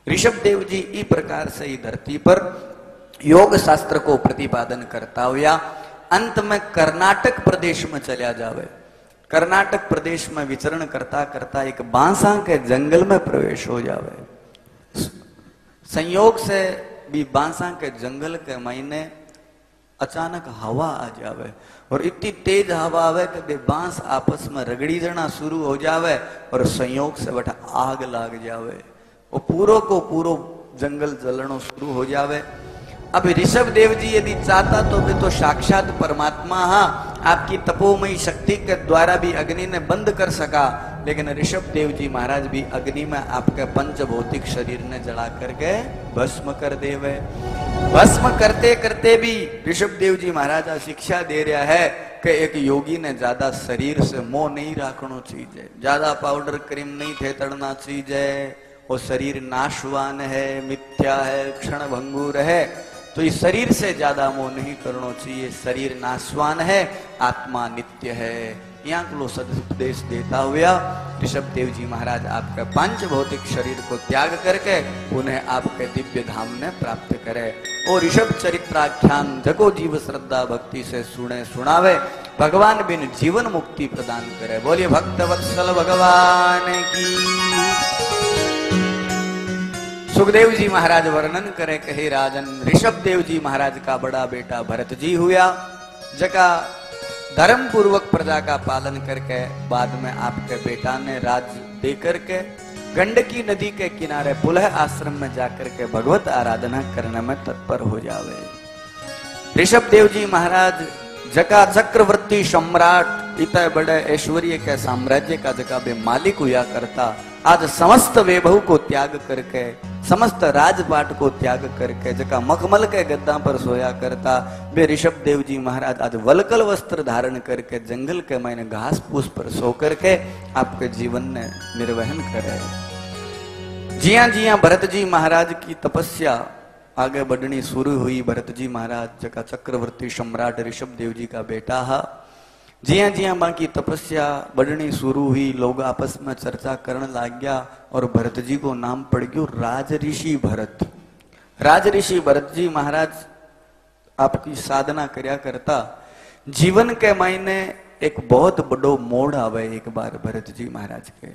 ऋषभ देव जी इस प्रकार से ही धरती पर योग शास्त्र को प्रतिपादन करता हुआ अंत में कर्नाटक प्रदेश में चला जावे। कर्नाटक प्रदेश में विचरण करता करता एक बांसा के जंगल में प्रवेश हो जावे। संयोग से भी बांसा के जंगल के महीने अचानक हवा आ जावे और इतनी तेज हवा आवे कि बे बांस आपस में रगड़ी जाना शुरू हो जावे और संयोग से बटा आग लाग जावे और पूरो को पूरो जंगल जलनो शुरू हो जावे। अब ऋषभ देव जी यदि चाहता तो वे तो साक्षात परमात्मा आपकी तपोमयी शक्ति के द्वारा भी अग्नि ने बंद कर सका, लेकिन ऋषभ देव जी महाराज भी अग्नि में आपके पंच भौतिक शरीर ने जला करके भस्म कर देवे। भस्म करते करते भी ऋषभ देव जी महाराज शिक्षा दे रहा है कि एक योगी ने ज्यादा शरीर से मोह नहीं रखना चाहिए, ज्यादा पाउडर क्रीम नहीं थेतड़ना चाहिए, वो शरीर नाशवान है, मिथ्या है, क्षण भंगुर है, तो इस शरीर से ज्यादा मोह नहीं करना चाहिए। शरीर नाशवान है, आत्मा नित्य है। यहाँ को सदुपदेश देता हुआ ऋषभ देव जी महाराज आपके पंच भौतिक शरीर को त्याग करके उन्हें आपके दिव्य धाम ने प्राप्त करे और ऋषभ चरित्राख्यान जगो जीव श्रद्धा भक्ति से सुने सुनावे, भगवान बिन जीवन मुक्ति प्रदान करे। बोलिए भक्त वत्सल भगवान की। सुखदेव जी महाराज वर्णन करे कहे राजन ऋषभ देव जी महाराज का बड़ा बेटा भरत जी हुआ, जका धर्म पूर्वक प्रजा का पालन करके बाद में आपके बेटा ने राज दे करके गंडकी नदी के किनारे पुलह आश्रम में जाकर के भगवत आराधना करने में तत्पर हो जावे। ऋषभ देव जी महाराज जका चक्रवर्ती सम्राट इतने बड़े ऐश्वर्य के साम्राज्य का जका बे मालिक हुआ करता, आज समस्त वैभव को त्याग करके समस्त राजपाट को त्याग करके जका मखमल के गद्दा पर सोया करता वे ऋषभ देव जी महाराज आज वलकल वस्त्र धारण करके जंगल के मैंने घास फूस पर सो करके आपके जीवन ने निर्वहन करे। जिया जिया भरत जी महाराज की तपस्या आगे बढ़नी शुरू हुई, भरत जी महाराज जका चक्रवर्ती सम्राट ऋषभ देव जी का बेटा है, जिया जिया बाकी तपस्या बढ़नी शुरू हुई, लोग आपस में चर्चा करने लग गया और भरत जी को नाम पड़ गयो राज ऋषि भरत। राज ऋषि भरत जी महाराज आपकी साधना करया करता, जीवन के मायने एक बहुत बड़ो मोड़ आवे। एक बार भरत जी महाराज के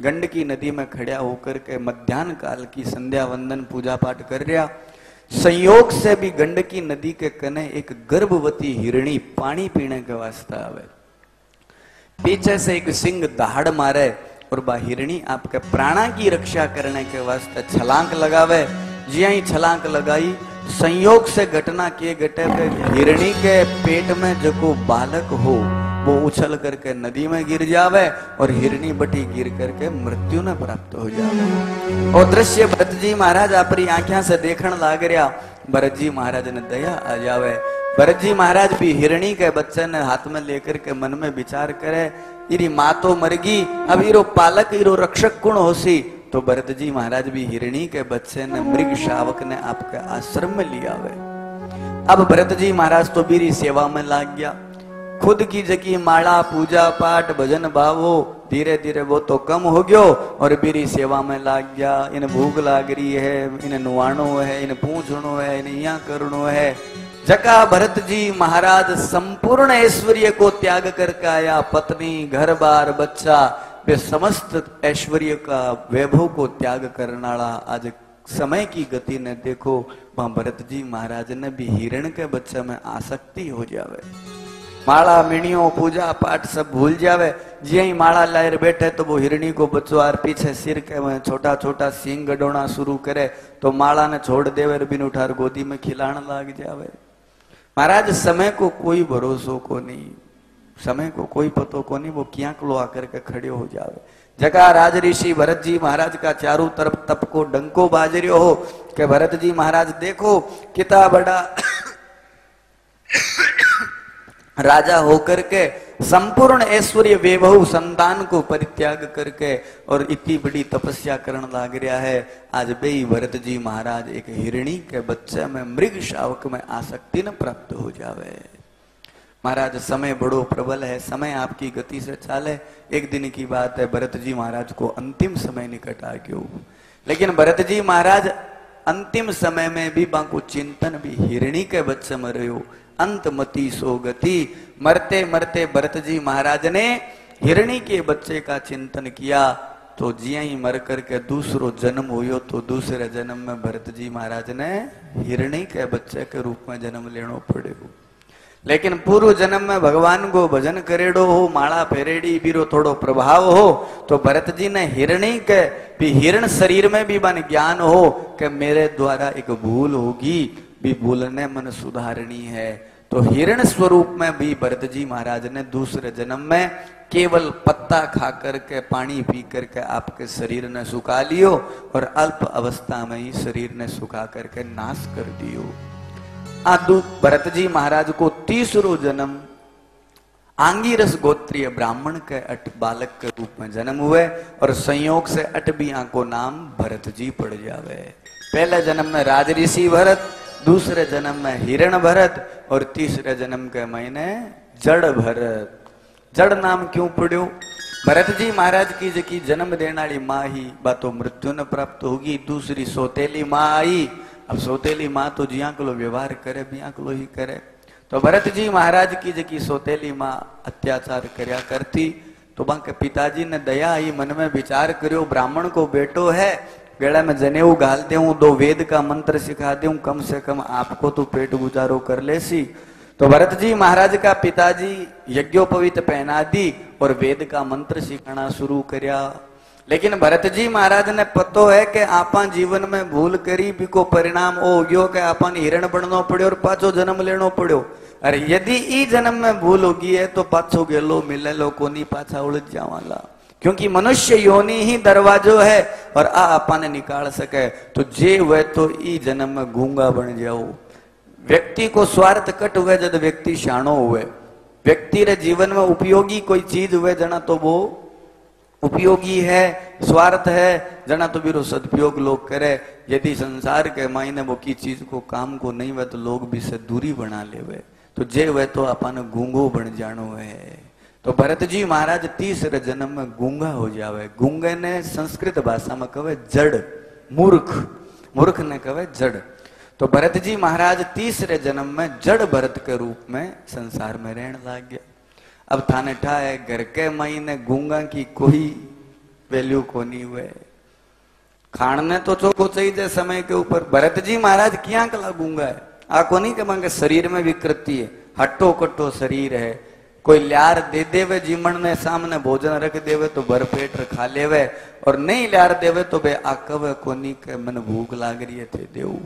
गंडकी नदी में खड़ा होकर के मध्यान्ह काल की संध्या वंदन पूजा पाठ कर रहा, संयोग से भी गंडकी नदी के कने एक गर्भवती हिरणी पानी पीने के वास्ते आवे, पीछे से एक सिंह दहाड़ मारे और बा हिरणी आपके प्राणा की रक्षा करने के वास्ते छलांग लगावे। जिया ही छलांग लगाई, संयोग से घटना के घटे हिरणी के पेट में जो को बालक हो वो उछल करके नदी में गिर जावे और हिरणी बटी गिर करके मृत्यु न प्राप्त हो जावे। और दृश्य भरत जी महाराज अपनी आंखों से देखने लग रहा, भरत जी महाराज ने दया आ जावे। भरत जी महाराज भी हिरणी के बच्चे ने हाथ में लेकर के मन में विचार करे, इरी माँ तो मर गई, अब इरो पालक इरो रक्षक कौन होसी। तो भरत जी महाराज भी हिरणी के बच्चे ने मृग शावक ने आपके आश्रम में लिया हुए। अब भरत जी महाराज तो बीरी सेवा में लग गया, खुद की जकी माला पूजा पाठ भजन भावो धीरे धीरे वो तो कम हो गयो और बीरी सेवा में लग गया। इन भूख लाग रही है, इन नुआणो है, इन पूछनो है, इन यहाँ करनो है। जका भरत जी महाराज संपूर्ण ऐश्वर्य को त्याग करके आया, पत्नी घर बार बच्चा वे समस्त ऐश्वर्य का वैभव को त्याग करने वाला आज समय की गति ने देखो, वहां भरत जी महाराज ने भी हिरण के बच्चे में आसक्ति हो जावे, माला मीणियों पूजा पाठ सब भूल जावे। जी ही माला लाएर बैठे तो वो हिरणी को बच्चों आर पीछे सिर के में छोटा छोटा सींग गडोना शुरू करे तो माला ने छोड़ देवे, बिन उठार गोदी में खिलाने लग जावे। महाराज समय को कोई भरोसो को नहीं, समय को कोई पतो को नहीं, वो क्या कलो आकर के खड़े हो जावे। जगह राज ऋषि भरत जी महाराज का चारों तरफ तप को डंको बाज रहो हो कि भरत जी महाराज देखो कितना बड़ा राजा होकर के संपूर्ण ऐश्वर्य वैभव संतान को परित्याग करके और इतनी बड़ी तपस्या करने लग रहा है। आज बेई भरत जी महाराज एक हिरणी के बच्चे में मृग शावक में आसक्ति न प्राप्त हो जावे। महाराज समय बड़ो प्रबल है, समय आपकी गति से चाले। एक दिन की बात है, भरत जी महाराज को अंतिम समय निकट आ गयो, लेकिन भरत जी महाराज अंतिम समय में भी बांको चिंतन भी हिरणी के बच्चे में रहो, अंत मती सो गति। मरते मरते भरत जी महाराज ने हिरणी के बच्चे का चिंतन किया, तो जिया ही मर करके दूसरो जन्म हुयो, तो दूसरे जन्म में भरत जी महाराज ने हिरणी के बच्चे के रूप में जन्म लेनो पड़ेगो। लेकिन पूर्व जन्म में भगवान को भजन करेड़ो हो, माला फेरेड़ी बीरो थोड़ो प्रभाव हो, तो भरत जी ने हिरणी के भी हिरण शरीर में भी बन ज्ञान हो कि मेरे द्वारा एक भूल होगी, भी भूलने मन सुधारनी है। तो हिरण स्वरूप में भी भरत जी महाराज ने दूसरे जन्म में केवल पत्ता खा करके पानी पी करके आपके शरीर ने सुखा लियो, और अल्प अवस्था में ही शरीर ने सुखा करके नाश कर दियो। आदु भरत जी महाराज को तीसरो जन्म आंगिरस गोत्रीय ब्राह्मण के अट बालक के रूप में जन्म हुए, और संयोग से अटबिया को नाम भरत जी पड़ जावे। पहले जन्म में राजऋषि भरत, दूसरे जन्म में हिरण भरत, और तीसरे जन्म के महीने जड़ भरत। जड़ नाम क्यों पड़ो? भरत जी महाराज की जकी जन्म देने वाली माँ ही बातो मृत्यु न प्राप्त होगी, दूसरी सोतेली माँ आई। अब सोतेली माँ तो जिया को व्यवहार करे बिया को ही करे, तो भरत जी महाराज की जकी सोतेली माँ अत्याचार करया करती, तो बाके पिताजी ने दया आई, मन में विचार करियो ब्राह्मण को बेटो है, गला में जनेऊ घाल दूं, 2 वेद का मंत्र सिखा दूं, कम से कम आपको तो पेट गुजारो कर लेसी। तो भरत जी महाराज का पिताजी यज्ञोपवीत पहना दी और वेद का मंत्र सिखाना शुरू करया। लेकिन भरत जी महाराज ने पतो है कि आपा जीवन में भूल करी, बिको परिणाम ओ गयो कि आपन हिरण बननो पड़ो और पाछो जन्म लेनो पड़ो। अरे यदि ई जन्म में भूल होगी है तो पाछो गेलो मिलेलो कोनी, पाछा उलझ जावाला, क्योंकि मनुष्य योनि ही दरवाजो है और आ आपने निकाल सके। तो जे हुए तो ई जन्म में गूंगा बन जाओ। व्यक्ति को स्वार्थ कट हुए जब व्यक्ति शाणो हुए, व्यक्ति रे जीवन में उपयोगी कोई चीज हुए जना तो वो उपयोगी है, स्वार्थ है जना तो बिरो सदुपयोग लोग करे। यदि संसार के मायने वो की चीज को काम को नहीं हुए तो लोग भी से दूरी बना लेवे, तो जे हुए तो अपन गूंगो बन जानो है। तो भरत जी महाराज तीसरे जन्म में गूंगा हो जावे। गूंगे ने संस्कृत भाषा में कहे जड़, मूर्ख, मूर्ख ने कहे जड़। तो भरत जी महाराज तीसरे जन्म में जड़ भरत के रूप में संसार में रहने लग गया। अब थाने ठा है घर के महीने गूंगा की कोई वैल्यू को नहीं हुए, खाने तो चोखो चाहिए समय के ऊपर। भरत जी महाराज क्या कला गूंगा है, आको नहीं के मांगे शरीर में विकृति है, हट्टो कट्टो शरीर है। कोई ल्यार दे देवे जीमण ने सामने भोजन रख देवे तो भर पेट खा लेवे, और नहीं ल्यार देवे तो बे आकवे कोनी के मन भूख लाग रही है थे देव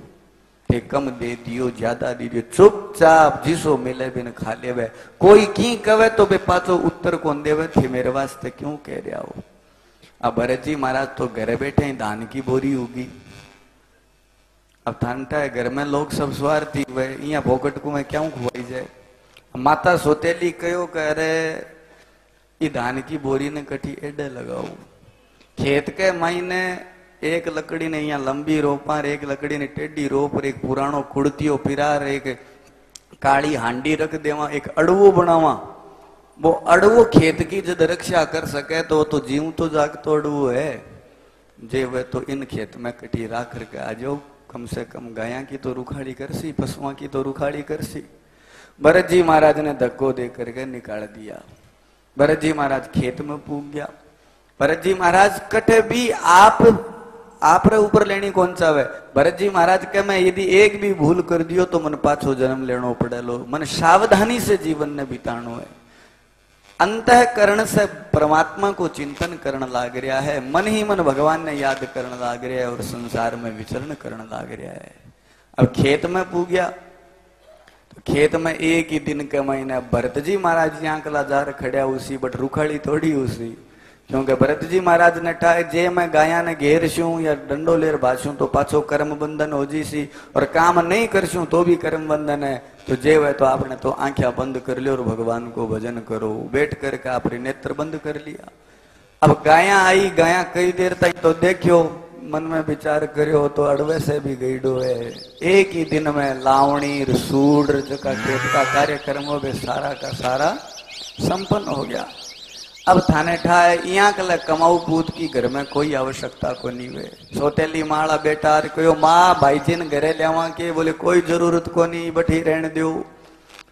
ते कम दे दियो ज्यादा दे दियो, चुपचाप जिसो मिले बिन खा लेवे। कोई की कवे तो बे पाछो उत्तर कौन देवे थे मेरे वास्ते क्यों कह रहा हो। अब भरत जी महाराज तो घर बैठे ही धान की बोरी होगी। अब थानटा है घर में लोग सब स्वार्थी हुए, यहाँ पोकट को मैं क्यों खुआई जाए। माता सोतेली कहो कह रहे ई धान की बोरी ने कठी एडे लगाओ। खेत के महीने एक लकड़ी ने यहाँ लंबी रोपा, एक लकड़ी ने टेढ़ी रोप, एक पुरानो कुड़तियो पिरार, एक काली हांडी रख देवा, एक अड़वो बनावा। वो अड़वो खेत की जब रक्षा कर सके तो जीव तो जागतो अड़वो है। जे वे तो इन खेत में कटी राख करके आ जाओ, कम से कम गाया की तो रुखाड़ी करसी, पशुओं की तो रुखाड़ी करसी। भरत जी महाराज ने धक्को दे करके निकाल दिया। भरत जी महाराज खेत में पूग गया। भरत जी महाराज कटे भी आप रे ऊपर लेनी कौन सा है। भरत जी महाराज के मैं यदि एक भी भूल कर दियो तो मन पाछो जन्म लेनो पड़ेलो, मन सावधानी से जीवन ने बितानो है। अंतःकरण से परमात्मा को चिंतन करने लाग रहा है, मन ही मन भगवान ने याद करने लाग रहा है और संसार में विचरण करने लाग रहा है। अब खेत में पूग गया तो खेत में एक ही दिन के महीने भरत जी महाराज यहाँ कला जार खड़िया उसी बट रुखाड़ी थोड़ी उसी, क्योंकि भरत जी महाराज ने ठाए जे मैं गाया ने घेर छू या डंडो लेर भाषू तो पाछो कर्म बंधन हो जी सी, और काम नहीं करशू तो भी कर्म बंधन है। तो जे वह तो आपने तो आंखें बंद कर लियो और भगवान को भजन करो। बैठ करके आपने नेत्र बंद कर लिया। अब गाया आई, गाया कई देर तक तो देखियो, मन में विचार करियो तो अड़वे से भी गईडो है। एक ही दिन में लावणी सूड जका खेत का कार्यक्रम हो सारा का सारा संपन्न हो गया। अब थाने ठाए यहाँ कल कमाऊ पूत की घर में कोई आवश्यकता को नहीं वे। सोतेली माला बेटा कहो माँ भाई जी ने घरे लेवा के बोले कोई जरूरत को नहीं बैठी रहने दो।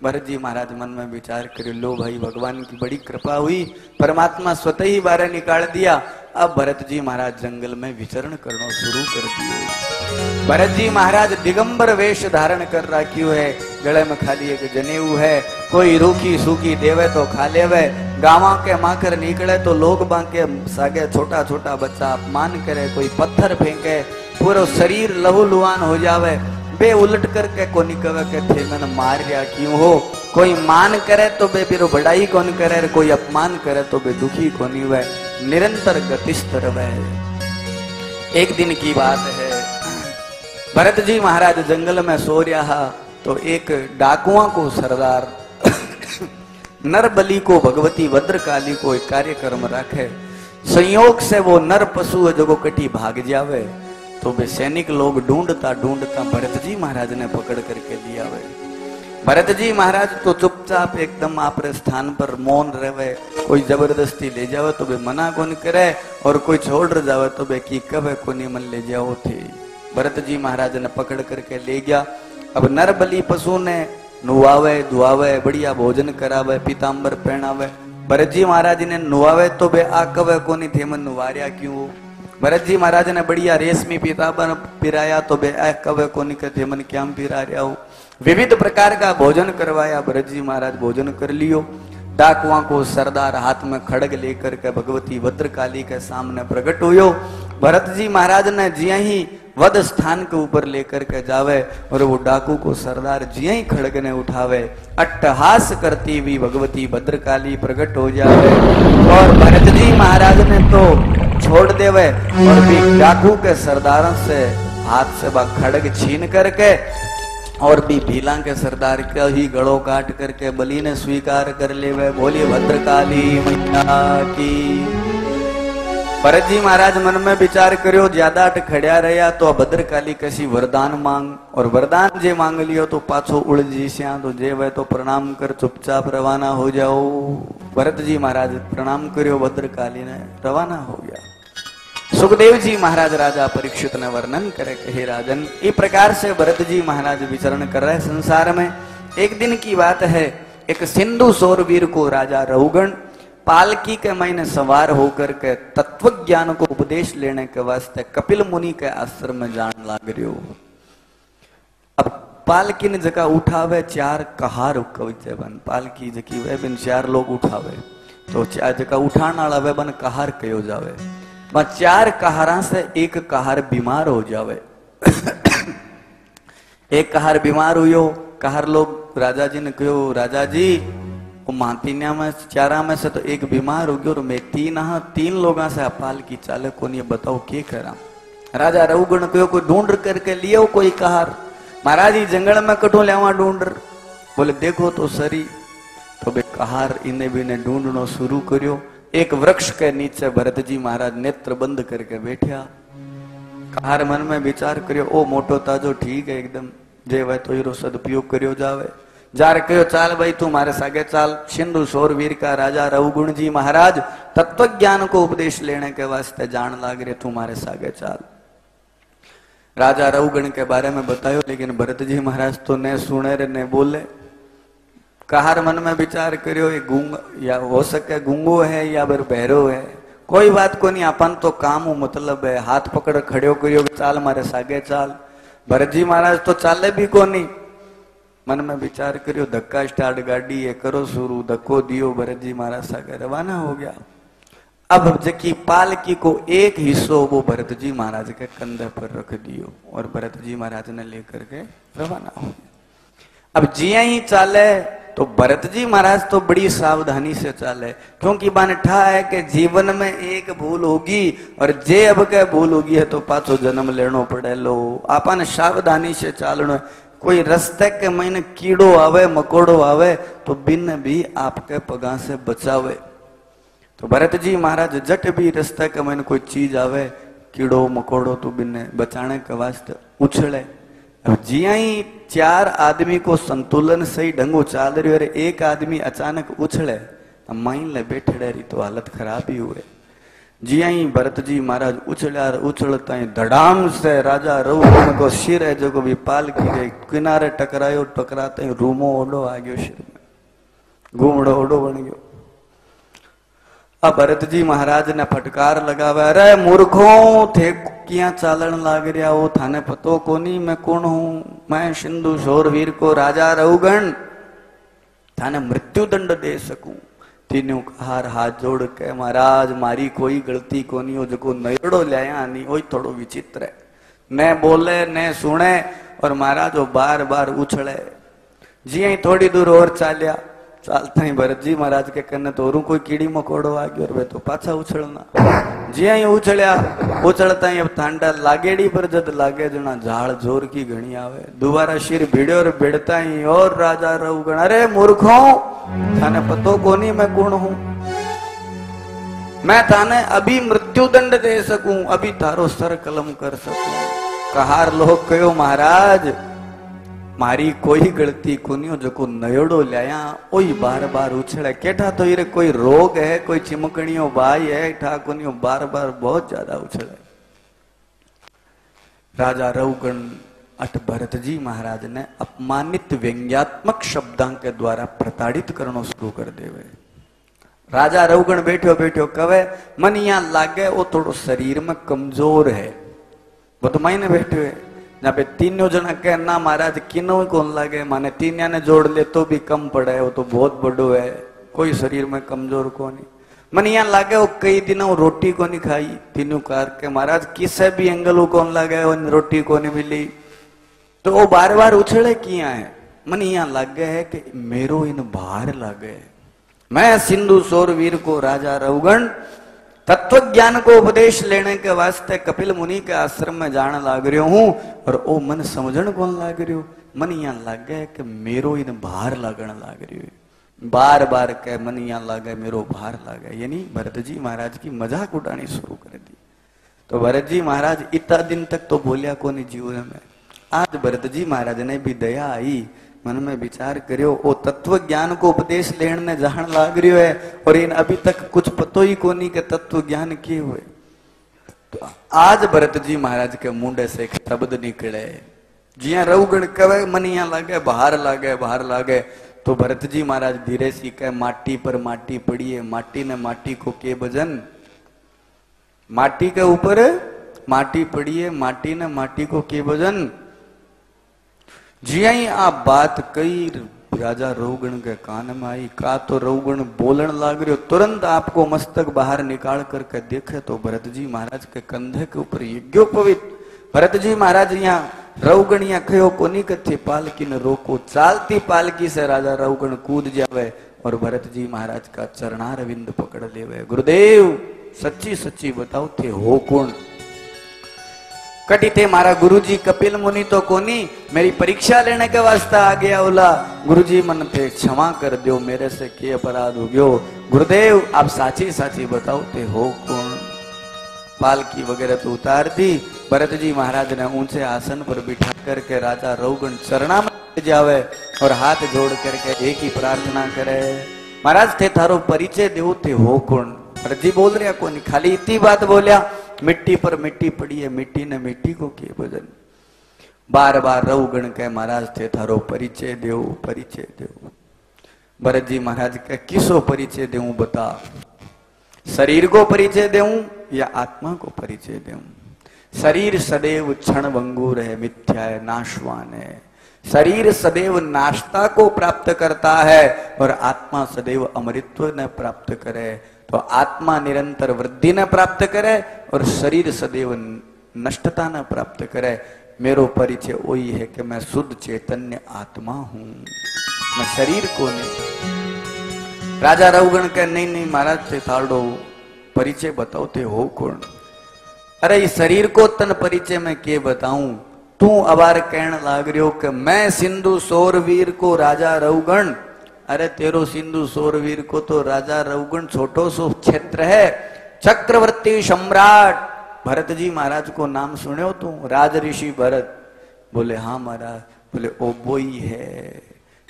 भरत जी महाराज मन में विचार करे लो भाई भगवान की बड़ी कृपा हुई, परमात्मा स्वतः ही बाहर निकाल दिया। अब भरत जी महाराज जंगल में विचरण करना शुरू कर दिए। भरत जी महाराज दिगंबर वेश धारण कर रखियो है, गले में खाली एक जनेऊ है, कोई रूखी सूखी देवे तो खा लेवे, गाँव के माखर निकले तो लोग बांके सागे छोटा छोटा बच्चा अपमान करे, कोई पत्थर फेंके पूरा शरीर लहू लुहान हो जावे, बे उलट करके कोनी कवे के थे मैंने मार गया क्यों हो, कोई मान करे तो बे बिरो बड़ाई कौन करे, कोई अपमान करे तो बे दुखी कोनी वे, निरंतर गतिस्तर वे। एक दिन की बात है, भरत जी महाराज जंगल में सो रहा तो एक डाकुआ को सरदार नरबली को भगवती भद्रकाली को एक कार्यक्रम रखे, संयोग से वो नर पशु है जो कटी भाग जावे, तो वे सैनिक लोग ढूंढता ढूंढता भरत जी महाराज ने पकड़ करके लिया वे। भरत जी महाराज तो चुपचाप एकदम अपने स्थान पर मौन रहे, कोई जबरदस्ती ले जावे तो वे मना कौन करे और कोई छोड़ जावे तो वे की कवे कोनी मन ले जाओ थे। भरत जी महाराज ने पकड़ करके ले गया। अब नर बलि पशु ने नुआवे धुआवे बढ़िया भोजन करावे पीताम्बर पहनावे, भरत जी महाराज ने नुआवे तो वे आ कवे कोनी थे मन नुवारिया क्यों। भरत जी महाराज ने बढ़िया रेशमी पीताम्बर पिराया तो बे आ कवे कोनी के थे मन क्या पिरा रहा हो। विविध प्रकार का भोजन करवाया, भरत जी महाराज भोजन कर लियो। डाकुआ को सरदार हाथ में खड़ग लेकर के भगवती भद्रकाली के सामने प्रकट हुयो। भरत जी महाराज ने जिया ही वध स्थान के ऊपर लेकर के जावे और वो डाकू को सरदार जिया ही खड़ग ने उठावे, अट्टहास करती हुई भगवती भद्रकाली प्रकट हो जावे और भरत जी महाराज ने तो छोड़ देवे और भी डाकू के सरदारों से हाथ से बा खड़ग छीन करके और भी भीला के सरदार का ही गड़ो काट करके बलि ने स्वीकार कर ले वे। बोलिए भद्रकाली मैया की। भरत जी महाराज मन में विचार करियो ज्यादा खड़िया रहा तो भद्रकाली कैसी वरदान मांग, और वरदान जे मांग लियो तो पाछो उड़ जी श्या तो जे वे तो प्रणाम कर चुपचाप रवाना हो जाओ। भरत जी महाराज प्रणाम करियो, भद्रकाली ने रवाना हो गया। सुखदेव जी महाराज राजा परीक्षित ने वर्णन करे कि हे राजन, इस प्रकार से भरत जी महाराज विचरण कर रहे संसार में। एक दिन की बात है, एक सिंधु शौरवीर को राजा रहुगण पालकी के महीने सवार होकर के तत्व ज्ञान को उपदेश लेने के वास्ते कपिल मुनि के आश्रम में जान लाग रही। अब पालकी ने जगह उठावे चार कहार कविचे बन, पालकी जकी वे बिन चार लोग उठावे तो जगह उठाने वाला वे बन कहार कहो जावे। चार कहारा से एक कहार बीमार हो जावे। एक कहार बीमार हुयो, कहार लोग राजा जी ने कहो राजा जी वो मातीन्या में चारा में से तो एक बीमार हो गयो और मैं तीन लोगों से अपाल की चाले को नहीं बताओ के करा। राजा रघुगण कहो कोई ढूंढ करके लियो कोई कहार। महाराज जी जंगल में कटो लेवा ढूंढ, बोले देखो तो सरी। तो बे कहार इन्हें भी ने ढूंढनो शुरू करियो। एक वृक्ष के नीचे भरत जी महाराज नेत्र बंद करके बैठा। कहार मन में विचार करियो ओ मोटो ताजो ठीक है एकदम, जे वह तो हीरो सदुपयोग करियो जावे। जार कहो चाल भाई तू मारे सागे चाल। सिंधु शौरवीर का राजा रघुगुण जी महाराज तत्व ज्ञान को उपदेश लेने के वास्ते जान लाग रहे, तू मारे सागे चाल। राजा रघुगण के बारे में बतायो, लेकिन भरत जी महाराज तो ने सुने रे ने बोले। कहार मन में विचार करियो ये गूंगा या हो सके गूंगो है या फिर बहरो है, कोई बात को नहीं, अपन तो काम हो मतलब है। हाथ पकड़ खड़ियो करियो चाल मारे सागे चाल। भरत जी महाराज तो चाले भी को नहीं। मन में विचार करियो धक्का स्टार्ट गाड़ी है करो शुरू, धक्को दियो, भरत जी महाराज सागे रवाना हो गया। अब जबकि पालकी को एक हिस्सो वो भरत जी महाराज के कंधे पर रख दियो और भरत जी महाराज ने लेकर के रवाना हो। अब जिया ही चाले तो भरत जी महाराज तो बड़ी सावधानी से चाले, क्योंकि बन ठा है कि जीवन में एक भूल होगी और जे अब के भूल होगी है तो पाछो जन्म लेनो पड़े। लो आपन सावधानी से चालनो। कोई रास्ते के महीने कीड़ो आवे मकोड़ो आवे तो बिन भी आपके पगा से बचावे। तो भरत जी महाराज जट भी रास्ते के महीने कोई चीज आवे कीड़ो मकोड़ो तो बिन बचाने के वास्ते उछले। अब जिया ही चार आदमी को संतुलन सही ढंगो चाल रही और एक आदमी अचानक उछले माई ले बैठे रही तो हालत खराब ही हुए। जी आई भरत जी महाराज उछल्या उछलता धड़ाम से राजा रघुगण को सिर है जो भी पालकी गई किनारे टकरायो, टकराते ही रूमो ओडो आ गयो, सिर में घूमड़ो ओडो बन गयो। अब भरत जी महाराज ने फटकार लगावे, अरे मूर्खों थे किया चालन लाग रहा हो, थाने पतो कोनी मैं कौन हूं, मैं सिंधु शोरवीर को राजा रघुगण थाने मृत्यु दंड दे सकूं। तीनों हार हाथ जोड़ के, महाराज मारी कोई गलती कोनी हो, जो नयड़ो लाया नहीं हो थोड़ो विचित्र है, न बोले न सुने और महाराज वो बार बार उछले। जी आई थोड़ी दूर और चालिया, चालता ही भरत जी महाराज के कन्ने तो और कोई कीड़ी मकोड़ो आ गयो और वे तो पाछा उछलना। जी आई उछल्या उछलता ही अब थांडा लागेड़ी पर जद लागे जना झाड़ जोर की घणी आवे, दोबारा सिर भिड़ो और भिड़ता ही और राजा रघुगण, अरे मूर्खों थाने पतो कोनी मैं कौन हूं, मैं थाने अभी मृत्यु दंड दे सकूं, अभी थारो सर कलम कर सकूं। कहार लोग कहो महाराज मारी कोई गलती कोनी हो, जो नयोड़ो लाया ओई बार बार उछले, केठा तो ये कोई रोग है, कोई चिमकणियों भाई है, ठा कोनी बार बार बहुत ज्यादा उछले। राजा रघुगण अट भरत जी महाराज ने अपमानित व्यंग्यात्मक शब्दां के द्वारा प्रताड़ित करना शुरू कर देवे। राजा रघुगण बैठो बैठो कवे, मन यहां लागे वो थोड़ो शरीर में कमजोर है, वो तो मायने बैठे हुए जहाँ पे तीनों जना कहे ना महाराज किनो कौन लागे, माने तीनिया ने जोड़ ले तो भी कम पड़े, वो तो बहुत बड़ो है, कोई शरीर में कमजोर को नहीं। मन यहाँ लागे वो कई दिनों रोटी को नहीं खाई, तीनों कार के महाराज किसे भी एंगल वो कौन लागे वो रोटी को नहीं मिली, तो वो बार बार उछले किया है। मन यहाँ लागे है कि मेरो इन भार लागे, मैं सिंधु शोरवीर को राजा रघुगण तत्व ज्ञान को उपदेश लेने के वास्ते कपिल मुनि के आश्रम में जाने लाग रही हूं और ओ मन समझण कौन लाग रही हो, मन यहाँ लाग गया कि मेरो इन भार लागण लाग रही हो, बार बार कह मन यहाँ लागे मेरो भार लागे, यानी भरत जी महाराज की मजाक उड़ानी शुरू कर दी। तो भरत जी महाराज इतना दिन तक तो बोलिया को नहीं जीवन में, आज भरत जी महाराज ने भी दया आई, मन में विचार करियो ओ तत्व ज्ञान को उपदेश लेने जहां लाग रही है और इन अभी तक कुछ पतो ही कोनी के तत्व ज्ञान किए हुए। तो आज भरत जी महाराज के मुंडे से एक शब्द निकले, जिया रघुगण कवे मन यहाँ लागे बाहर लागे, तो भरत जी महाराज धीरे सी कहे माटी पर माटी पड़ी है, माटी ने माटी को के भजन, माटी के ऊपर माटी पड़ी है, माटी ने माटी को के भजन। जी आई आप बात कई राजा रघुगण के कान में आई, का तो रघुगण बोलन लाग रहे हो, तुरंत आपको मस्तक बाहर निकाल करके देखे तो भरत जी महाराज के कंधे के ऊपर यज्ञोपवीत। भरत जी महाराज यहाँ रघुगण यहाँ कहो कोनी कथे पालकी ने रोको, चालती पालकी से राजा रघुगण कूद जावे और भरत जी महाराज का चरणारविंद पकड़ लेवे। गुरुदेव सच्ची सच्ची बताओ थे हो कौन? कटी थे मारा गुरुजी कपिल मुनि तो कोनी, मेरी परीक्षा लेने के वास्ते आ गया ओला, गुरुजी मन थे क्षमा कर दो, मेरे से के अपराध हो गयो, गुरुदेव आप साची साची बताओ थे हो कौन? पालकी वगैरह तो उतार दी, भरत जी महाराज ने ऊंचे आसन पर बिठा करके राजा रघुगण चरणा में जावे और हाथ जोड़ करके एक ही प्रार्थना करे, महाराज थे थारो परिचय देव थे हो कौन? भरत जी बोल रहा कोनी, खाली इतनी बात बोलिया, मिट्टी पर मिट्टी पड़ी है, मिट्टी ने मिट्टी को किए भजन। बार बार रघुगण के महाराज थे थारो परिचय देव, परिचय देव। भरत जी महाराज के किसो परिचय देऊं बता, शरीर को परिचय देऊं या आत्मा को परिचय देऊं? शरीर सदैव क्षण भंगुर है, मिथ्या है, नाशवान है, शरीर सदैव नाशता को प्राप्त करता है और आत्मा सदैव अमृतत्व न प्राप्त करे। तो आत्मा निरंतर वृद्धि न प्राप्त करे और शरीर सदैव नष्टता न प्राप्त करे। मेरो परिचय वही है कि मैं शुद्ध चैतन्य आत्मा हूं, मैं शरीर को नहीं। राजा रघुगण के नहीं महाराज थे थाड़ो परिचय बताओ थे हो कौन? अरे इस शरीर को तन परिचय में के बताऊं? तू अबार कहने लाग रही हो कि मैं सिंधु शोरवीर को राजा रघुगण, अरे तेरो सिंधु शोरवीर को तो राजा रघुगण छोटो सो क्षेत्र है, चक्रवर्ती सम्राट भरत जी महाराज को नाम सुने हो तू? राज ऋषि भरत बोले हाँ महाराज, बोले ओ बोई है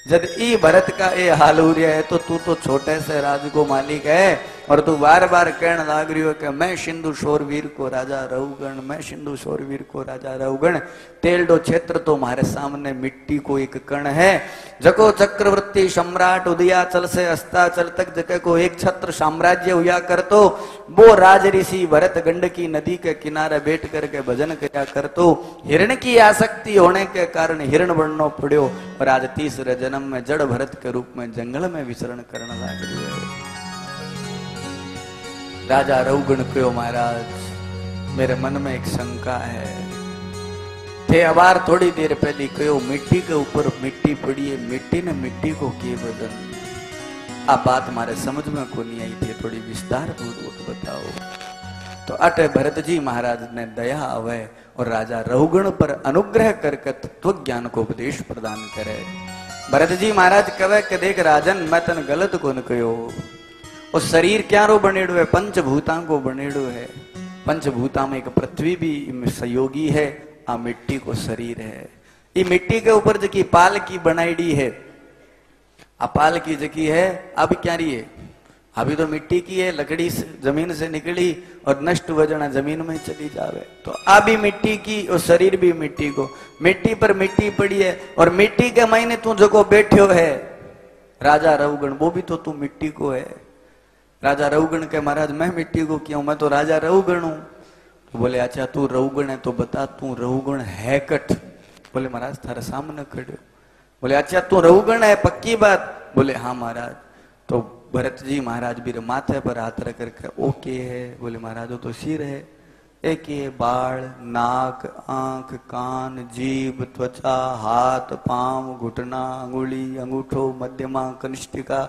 जब ई भरत का ये हाल हो रहा है तो तू तो छोटे से राज को मालिक है और तू बार बार कहने लाग रही हो कि मैं सिंधु शोरवीर को राजा रहूगण, मैं सिंधु शोरवीर को राजा रहूगण। तेलडो क्षेत्र तो हमारे सामने मिट्टी को एक कण है। जको चक्रवर्ती सम्राट उदयाचल से अस्ताचल तक जगह को एक छत्र साम्राज्य हुआ कर तो वो राज ऋषि भरत गंडकी नदी के किनारे बैठ करके भजन किया कर तो हिरण की आसक्ति होने के कारण हिरण बनना पड़ो और आज तीसरे जन्म में जड़ भरत के रूप में जंगल में विचरण करने लग रही है। राजा रघुगण कहो महाराज मेरे मन में एक शंका है। थे अबार थोड़ी देर पहले कहो मिट्टी के ऊपर मिट्टी पड़ी है, मिट्टी ने मिट्टी को किए बदन। आप बात हमारे समझ में को नहीं आई थी, थोड़ी विस्तार पूर्वक बताओ। तो अट भरत जी महाराज ने दया आवे और राजा रघुगण पर अनुग्रह करके तत्व ज्ञान को उपदेश प्रदान करे। भरत जी महाराज कहे कि देख राजन मैं तन गलत को न कहो। वो शरीर क्या रो बनेड़ो है, पंचभूता को बनेड़ो है। पंचभूता में एक पृथ्वी भी सहयोगी है, आ मिट्टी को शरीर है। ये मिट्टी के ऊपर जकी पाल की बनाईडी है, आ पाल की जकी है अब क्या रही है, अभी तो मिट्टी की है, लकड़ी से जमीन से निकली और नष्ट वजना जमीन में चली जावे। तो अभी मिट्टी की और शरीर भी मिट्टी को, मिट्टी पर मिट्टी पड़ी है और मिट्टी के मायने तू जो बैठो है राजा रघुगण वो भी तो तू मिट्टी को है। राजा रघुगण के महाराज मैं मिट्टी को क्यों, मैं तो राजा रघुगण हूं। तो बोले अच्छा तू रघुगण है तो बता तू रघुगण है कट। बोले महाराज थारे सामने खड़े। बोले अच्छा तू रघुगण है पक्की बात। बोले हाँ महाराज। तो भरत जी महाराज भी माथे पर हाथ रख करके ओके है। बोले महाराज वो तो सिर है, एक ये बाल, नाक, आंख, कान, जीभ, त्वचा, हाथ, पांव, घुटना, अंगुली, अंगूठो, मध्यमा, कनिष्ठिका,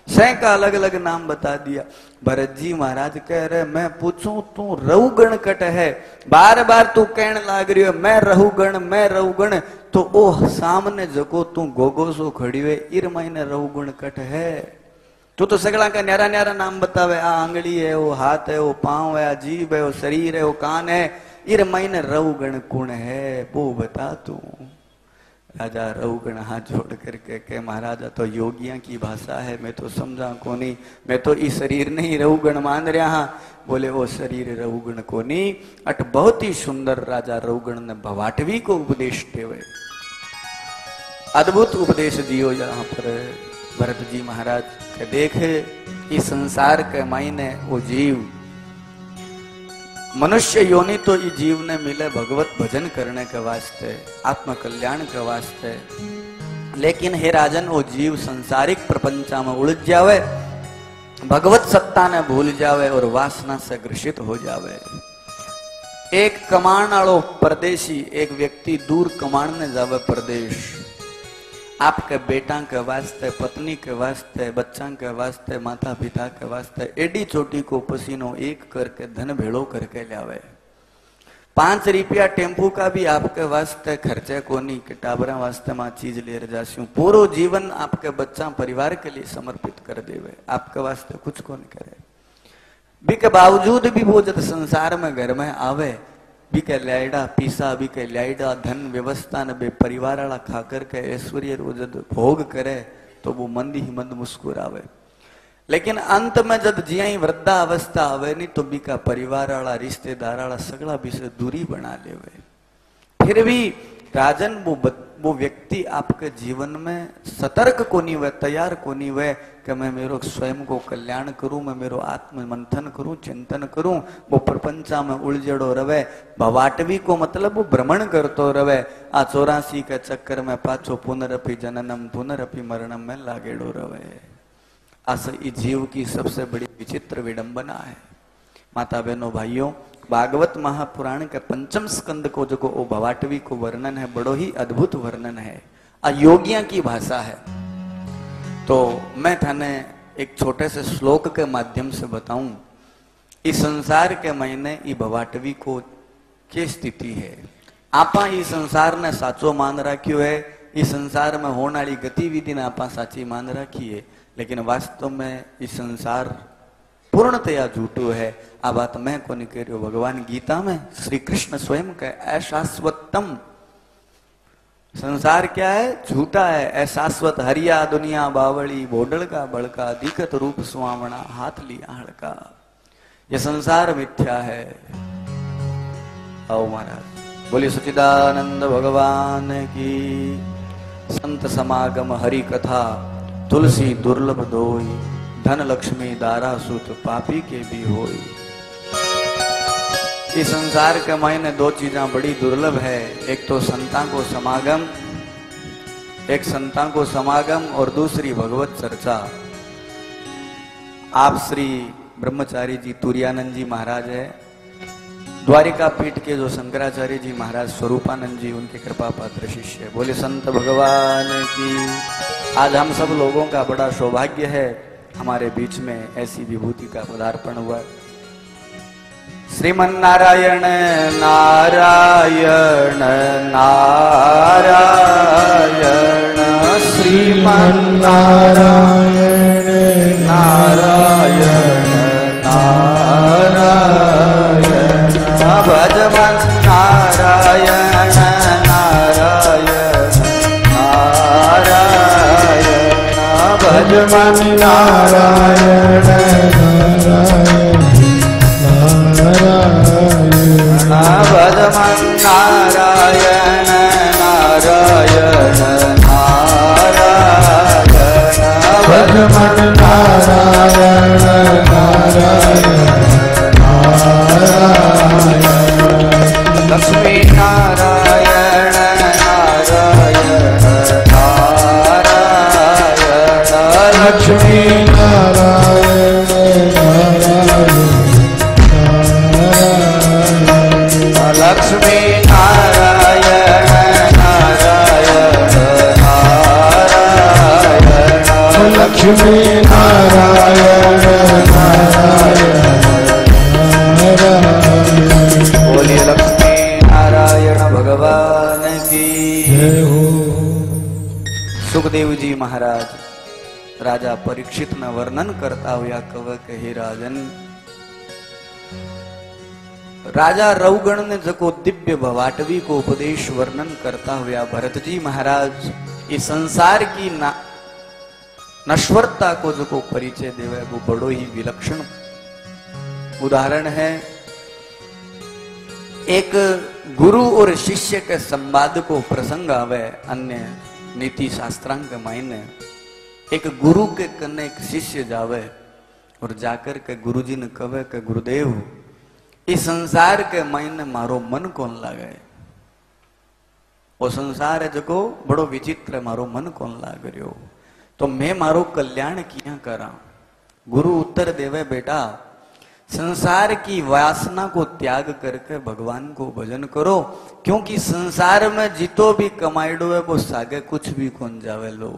सैका अलग अलग नाम बता दिया। भरत जी महाराज कह रहे मैं पूछूं तू रघुगण कट है, बार बार तू कहने लाग रही हो मैं रघुगण मैं रघुगण। तो ओ सामने जको तू गोगो सो खड़ी हुए इर महीने रघुगण कट है। तू तो सगला का न्यारा न्यारा नाम बतावे, आ आंगली है, वो हाथ है, वो पांव है, जीभ है, वो शरीर है, वो कान है, इर महीने रघुगण कौन है वो बता तू। राजा रघुगण हाथ जोड़ करके के महाराजा तो योगिया की भाषा है, मैं तो समझा को नहीं, मैं तो इस शरीर नहीं रघुगण मान रहा हाँ। बोले वो शरीर रघुगण को नहीं। अट बहुत ही सुंदर राजा रघुगण ने भवाटवी को उपदेश देवे, अद्भुत उपदेश दियो यहाँ पर भरत जी महाराज के देखे इस संसार के मायने वो जीव मनुष्य योनि तो ये जीव ने मिले भगवत भजन करने के वास्ते, आत्म कल्याण के वास्ते। लेकिन हे राजन वो जीव संसारिक प्रपंचा में उलझ जावे, भगवत सत्ता ने भूल जावे और वासना से ग्रसित हो जावे। एक कमाण वालो परदेशी एक व्यक्ति दूर कमाने जावे परदेश, आपके बेटा के वास्ते, पत्नी के वास्ते, बच्चा के वास्ते, माता पिता के वास्ते एडी छोटी को पसीनो एक करके धन भेड़ो करके लावे। 5 रुपया टेम्पू का भी आपके वास्ते खर्चे को नहीं कि टाबरा वास्ते मां चीज ले जासी, पूरा जीवन आपके बच्चा परिवार के लिए समर्पित कर देवे, आपके वास्ते कुछ को नहीं करे। भी के बावजूद भी वो जब संसार में घर में आवे भी के लाइडा पीसा, भी के लाइडा धन व्यवस्था ने बे परिवार वाला खाकर के ऐश्वर्य जब भोग करे तो वो मंद ही मंद मुस्कुरावे। लेकिन अंत में जब जिया ही वृद्धा अवस्था आवे नहीं तो भी का परिवार वाला रिश्तेदार वाला सगला भी से दूरी बना लेवे। फिर भी राजन वो व्यक्ति आपके जीवन में सतर्क को नहीं हुए, तैयार को नहीं हुए कि मैं मेरो स्वयं को कल्याण करूं, मैं मेरो आत्म मंथन करूं, चिंतन करूं। वो प्रपंचा में उलझड़ो रवे, भवाटवी को मतलब वो भ्रमण करतो रवे। आ 84 के चक्कर में पाछो पुनरअपि जननम पुनरअपि मरणम में लागेड़ो रवे। आस जीव की सबसे बड़ी विचित्र विडंबना है। माता बहनों भाइयों, भागवत महापुराण के 5म स्कंद को जो को भवाटवी को वर्णन है, बड़ो ही अद्भुत वर्णन है, अयोगिया की भाषा है। तो मैं थाने एक छोटे से श्लोक के माध्यम से बताऊं इस संसार के महीने ई भवाटवी को क्या स्थिति है। आपा इस संसार ने साचो मान राख्यो है, इस संसार में होने वाली गतिविधि ने आपा साची मान राखी है, लेकिन वास्तव में इस संसार पूर्णतया झूठो है। आ बात मैं को नहीं कह रही हूं, भगवान गीता में श्री कृष्ण स्वयं कहे अशाश्वतम संसार क्या है? झूठा है। अशाश्वत हरिया दुनिया बावड़ी, बोडल का बड़का, दिखत रूप सुहावना, हाथ लिया हड़का। ये संसार मिथ्या है। आओ महाराज बोलिए सच्चिदानंद भगवान की। संत समागम हरि कथा, तुलसी दुर्लभ दोई, धन लक्ष्मी दारा सुत, पापी के भी होई। इस संसार के मायने दो चीजें बड़ी दुर्लभ है। एक तो संतां को समागम, एक संतां को समागम और दूसरी भगवत चर्चा। आप श्री ब्रह्मचारी जी तुरानंद जी महाराज है, द्वारिका पीठ के जो शंकराचार्य जी महाराज स्वरूपानंद जी, उनके कृपा पात्र शिष्य। बोले संत भगवान की। आज हम सब लोगों का बड़ा सौभाग्य है, हमारे बीच में ऐसी विभूति का पदार्पण हुआ। श्रीमन नारायण नारायण नारायण, श्रीमन नारायण नारायण नारायण, भजमन नारायण नारायण नारायण, भजमन नारायण नारायण भजमन नारायण नारायण नारायण, भजमन नारायण नारायण नारायण, लक्ष्मी नारायण नारायण नारायण, लक्ष्मी नारायण नारायण, लक्ष्मी नारायण नारायण नारायण, लक्ष्मी नारायण नारायण नारायण। बोलिए लक्ष्मी नारायण भगवान की जय हो। सुखदेव जी महाराज राजा परीक्षित न वर्णन करता हुआ कव कहे राजन। राजा रवगण ने जको दिव्य भवाटवी को उपदेश वर्णन करता हुआ भरत जी महाराज इस संसार की नश्वरता को जको परिचय देवे वो बड़ो ही विलक्षण उदाहरण है। एक गुरु और शिष्य के संवाद को प्रसंग आवे अन्य नीति शास्त्रांग मायने। एक गुरु के कन्ने एक शिष्य जावे और जाकर के गुरुजी ने कहे कि गुरुदेव इस संसार के मायने मारो मन कौन लागे। वो संसार है जो बड़ो विचित्र, मारो मन कौन लाग रहो, तो मैं मारो कल्याण किया करा। गुरु उत्तर देवे बेटा संसार की वासना को त्याग करके भगवान को भजन करो, क्योंकि संसार में जितो भी कमाइडो है वो सागे कुछ भी कौन जावे लो।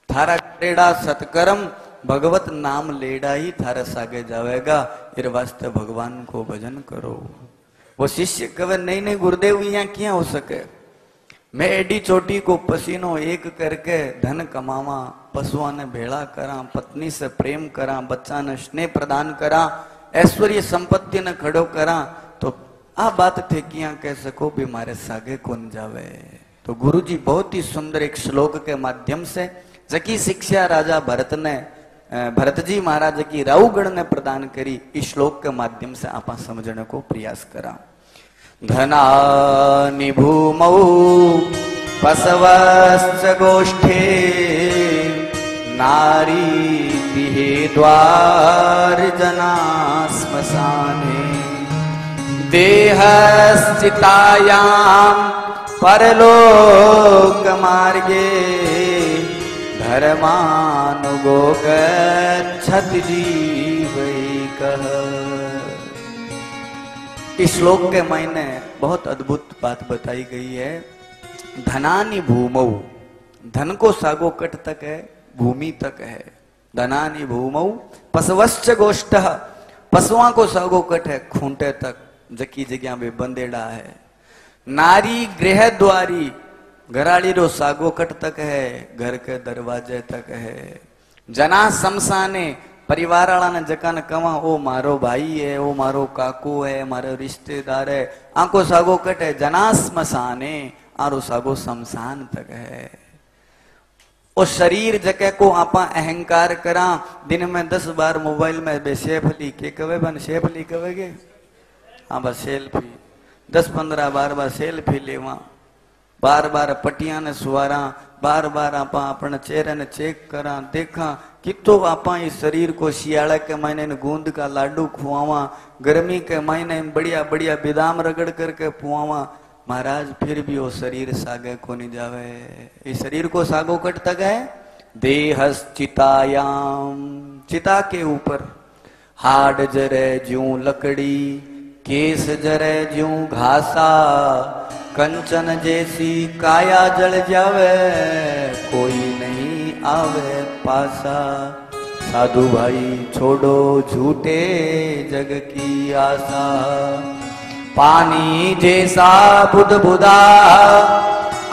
थारा करेड़ा सत्कर्म भगवत नाम लेड़ा ही थारा सागे जावेगा, इस वास्ते भगवान को भजन करो। वो शिष्य कहे नहीं नहीं गुरुदेव यहाँ क्या हो सके, मैं एडी चोटी को पसीनो एक करके धन कमावा, पशुओं ने भेड़ा करा, पत्नी से प्रेम करा, बच्चा ने स्नेह प्रदान करा, ऐश्वर्य संपत्ति ने खड़ो करा, तो आ बात थे किया कह सको भी मारे सागे कौन जावे। तो गुरुजी बहुत ही सुंदर एक श्लोक के माध्यम से जकी शिक्षा राजा भरत जी महाराज की राउगण ने प्रदान करी, इस श्लोक के माध्यम से आप समझने को प्रयास करा। धनानि भूमौ पशवश्च गोष्ठे, नारी गृहे द्वारजना श्मशाने, देहश्चितायां परलोक मार्गे, धर्मानुगो गच्छति जीवैकः। इस श्लोक के मायने बहुत अद्भुत बात बताई गई है। धनानि भूमौ, धन को सागो कट तक है, भूमि तक है। धनानि भूमौ पशवश्च गोष्ठः, पशुओं को सागो कट है खूंटे तक, जकी जगह में बंदेड़ा है। नारी गृह द्वारी, घराड़ी रो सागो कट तक है, घर के दरवाजे तक है। जना शमशाने, परिवार वाला ने जका ने कवा ओ मारो भाई है, ओ मारो काकू है, मारो रिश्तेदार है, आंको सागो कट है। जना श्मशाने, आरो सागो शमशान तक है। और शरीर जके को आपा अहंकार करा, दिन में 10 बार मोबाइल में बे शेफली के कवे बन शेफली कवेगे, हाँ बस सेल्फी 10-15 बार सेल्फी लेवा, बार बार पटिया ने सुवारा, बार बार आप अपने चेहरे ने चेक करा देखा कि तो आप इस शरीर को शियाला के महीने में गूंद का लाडू खुआवा, गर्मी के महीने में बढ़िया बढ़िया बादाम रगड़ करके पुआवा। महाराज फिर भी वो शरीर सागे को नहीं जावे। इस शरीर को सागो कट तक है देहस चितायाम, चिता के ऊपर हाड जरे ज्यों लकड़ी, केस जरे ज्यों घासा, कंचन जैसी काया जल जावे, कोई नहीं आवे पासा। साधु भाई छोड़ो झूठे जग की आशा, पानी जैसा बुध बुदा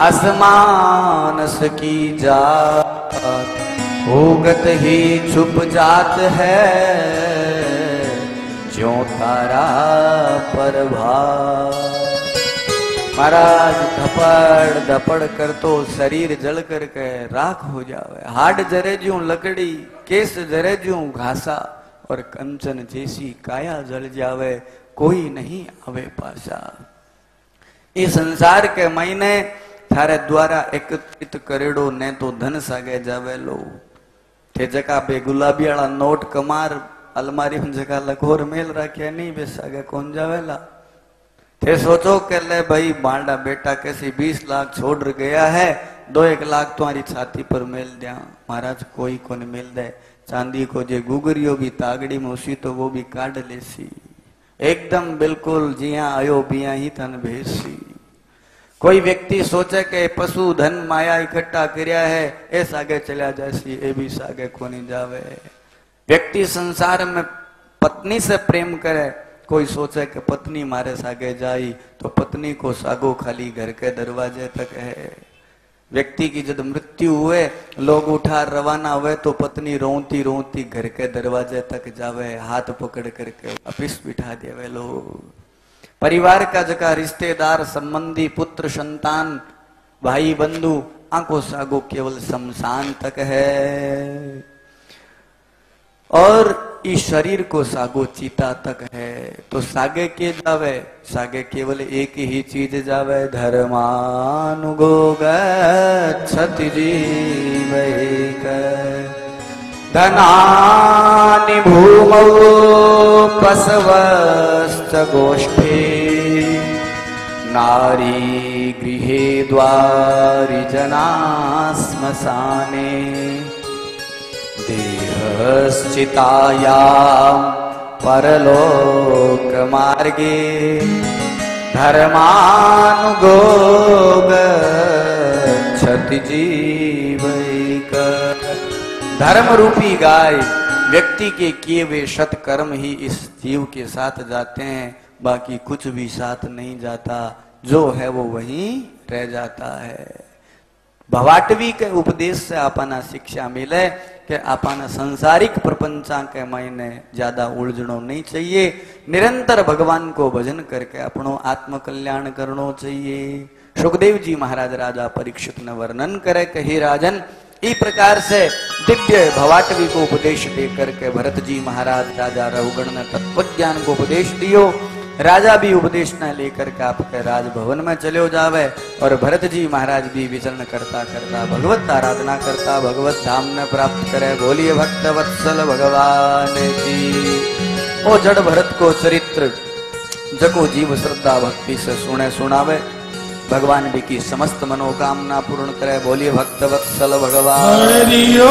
आसमान की जात, होगत ही छुप जात है ज्यों तारा प्रभात। महाराज धपड़ धपड़ कर तो शरीर जल कर के राख हो जावे, हाड जरे ज्यों लकड़ी, केस जरे ज्यों घासा, और कंचन जैसी काया जल जावे, कोई नहीं आवे पासा। इस संसार के महीने थारे द्वारा एकत्रित करेड़ो ने तो धन सागे जावे लो, थे जका बे गुलाबी वाला नोट कमार अलमारी में जगह लखोर मेल रखे नहीं बे सागे कौन जावेला। थे सोचो के ले भाई बांडा बेटा कैसी 20 लाख छोड़ गया है, 2-1 लाख तुम्हारी छाती पर मेल दिया। महाराज कोई को नहीं मिल दे, चांदी को जे गुगरियो भी तागड़ी में उसी तो वो भी काट लेसी, एकदम बिल्कुल जिया आयो बिया ही तन भेसी। कोई व्यक्ति सोचे के पशु धन माया इकट्ठा करया है ए सागे चला जासी, ए भी सागे को नहीं जावे। व्यक्ति संसार में पत्नी से प्रेम करे, कोई सोचे कि पत्नी मारे सागे जाई तो पत्नी को सागो खाली घर के दरवाजे तक है। व्यक्ति की जब मृत्यु हुए लोग उठा रवाना हुए तो पत्नी रोती रोती घर के दरवाजे तक जावे, हाथ पकड़ करके वापिस बिठा देवे लोग। परिवार का जगह रिश्तेदार संबंधी पुत्र संतान भाई बंधु आंखों सागो केवल शमशान तक है, और इस शरीर को सागो चीता तक है। तो सागे के जावे, सागे केवल एक ही चीज जावे, धर्मानुगो गच्छति जीवैक, धनानि भूमौ पशवश्च गोष्ठे, नारी गृहे द्वारि जना श्मशाने, देहश्चितायां परलोक मार्गे, धर्मानुगो गच्छति जीवैक। धर्म रूपी गाय व्यक्ति के किए हुए सत्कर्म ही इस जीव के साथ जाते हैं, बाकी कुछ भी साथ नहीं जाता, जो है वो वहीं रह जाता है। भवाटवी के उपदेश से आपना शिक्षा मिले कि आपना संसारिक प्रपंचा के महीने ज्यादा उलझनो नहीं चाहिए, निरंतर भगवान को भजन करके अपनो आत्म कल्याण करनो चाहिए। सुखदेव जी महाराज राजा परीक्षित ने वर्णन करे कि हे राजन, इस प्रकार से दिव्य भवाटवी को उपदेश दे करके भरत जी महाराज राजा रघुगण ने तत्वज्ञान को उपदेश दियो। राजा भी उपदेश न लेकर के आपके राजभवन में चले जावे, और भरत जी महाराज भी विचरण करता करता भगवत आराधना करता भगवत धाम ने प्राप्त करे। बोलिए भक्त वत्सल भगवान की। ओ जड़ भरत को चरित्र जको जीव श्रद्धा भक्ति से सुने सुनावे, भगवान भी की समस्त मनोकामना पूर्ण करे। बोलिए भक्त वत्सल भगवान। हरि ओम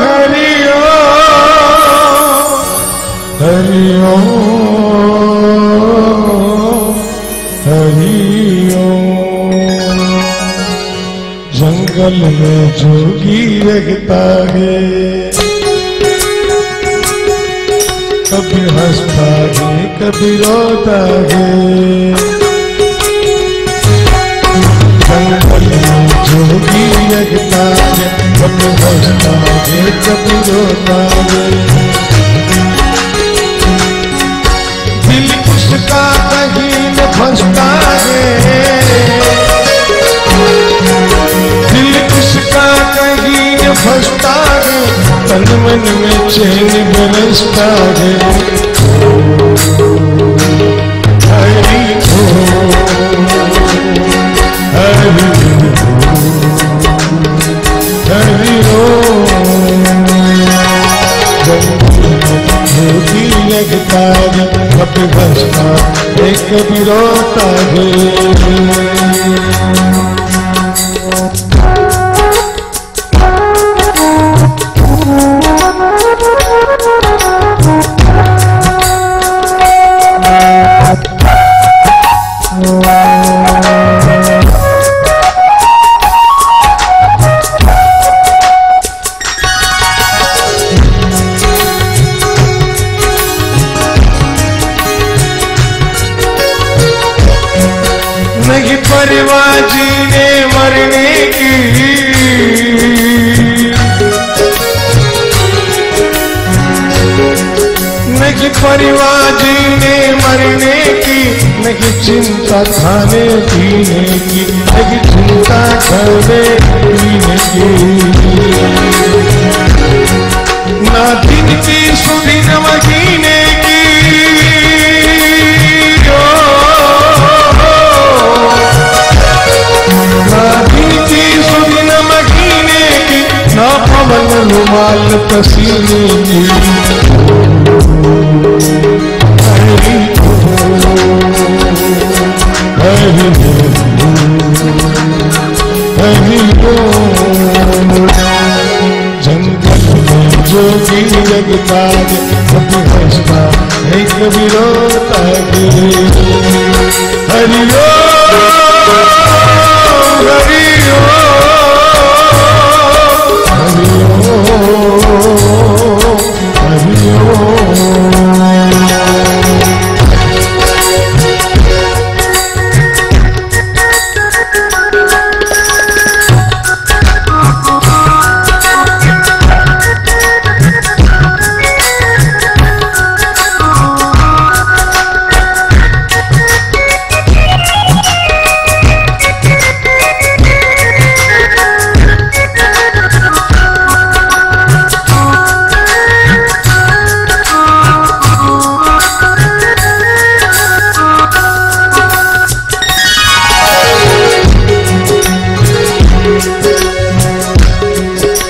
हरि ओम हरि ओम। जंगल में जोगी रहता है, कभी हंसता है कभी रोता है। जंगल में जोगी रहता है, कभी हंसता है कभी रोता है। दिल उसका कहीं न फंसता तन मन में चैन बरसता है। हरि ओम हरि हरि ओम। ज्योति लगता है कभी हंसता है कभी रोता है। नहीं परवाह जीने मरने की, नहीं परवाह जीने मरने की, नहीं चिंता खाने पीने की, नहीं चिंता खाने पीने की। ना दिन की सुधी न महीने की, ना पवन रुमाल पसीने की। हरि हरि हरि ओम। जंगल में जोगी लगता है कभी हंसता है कभी रोता है। हरि ओम हरि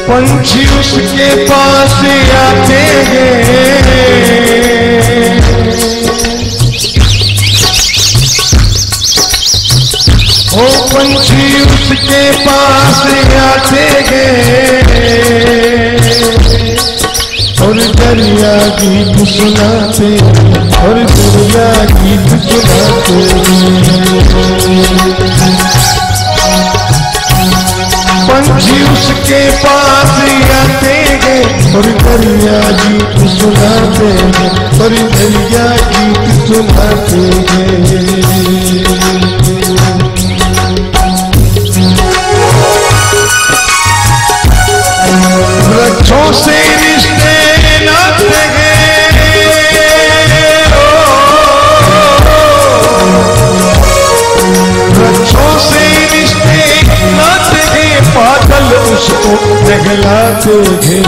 पंछी उसके पास आते हैं, ओ पंछी उसके पास आते हैं और दरिया गीत सुनाते और दरिया गीत सुनाते। पंछी उसके पास आते हैं और दरिया गीत सुनाते हैं और दरिया गीत सुनाते हैं। वृक्षों से रिश्ते नाते हैं, वृक्षों से रिश्ते नाते हैं, बादल उसको नहलाते हैं।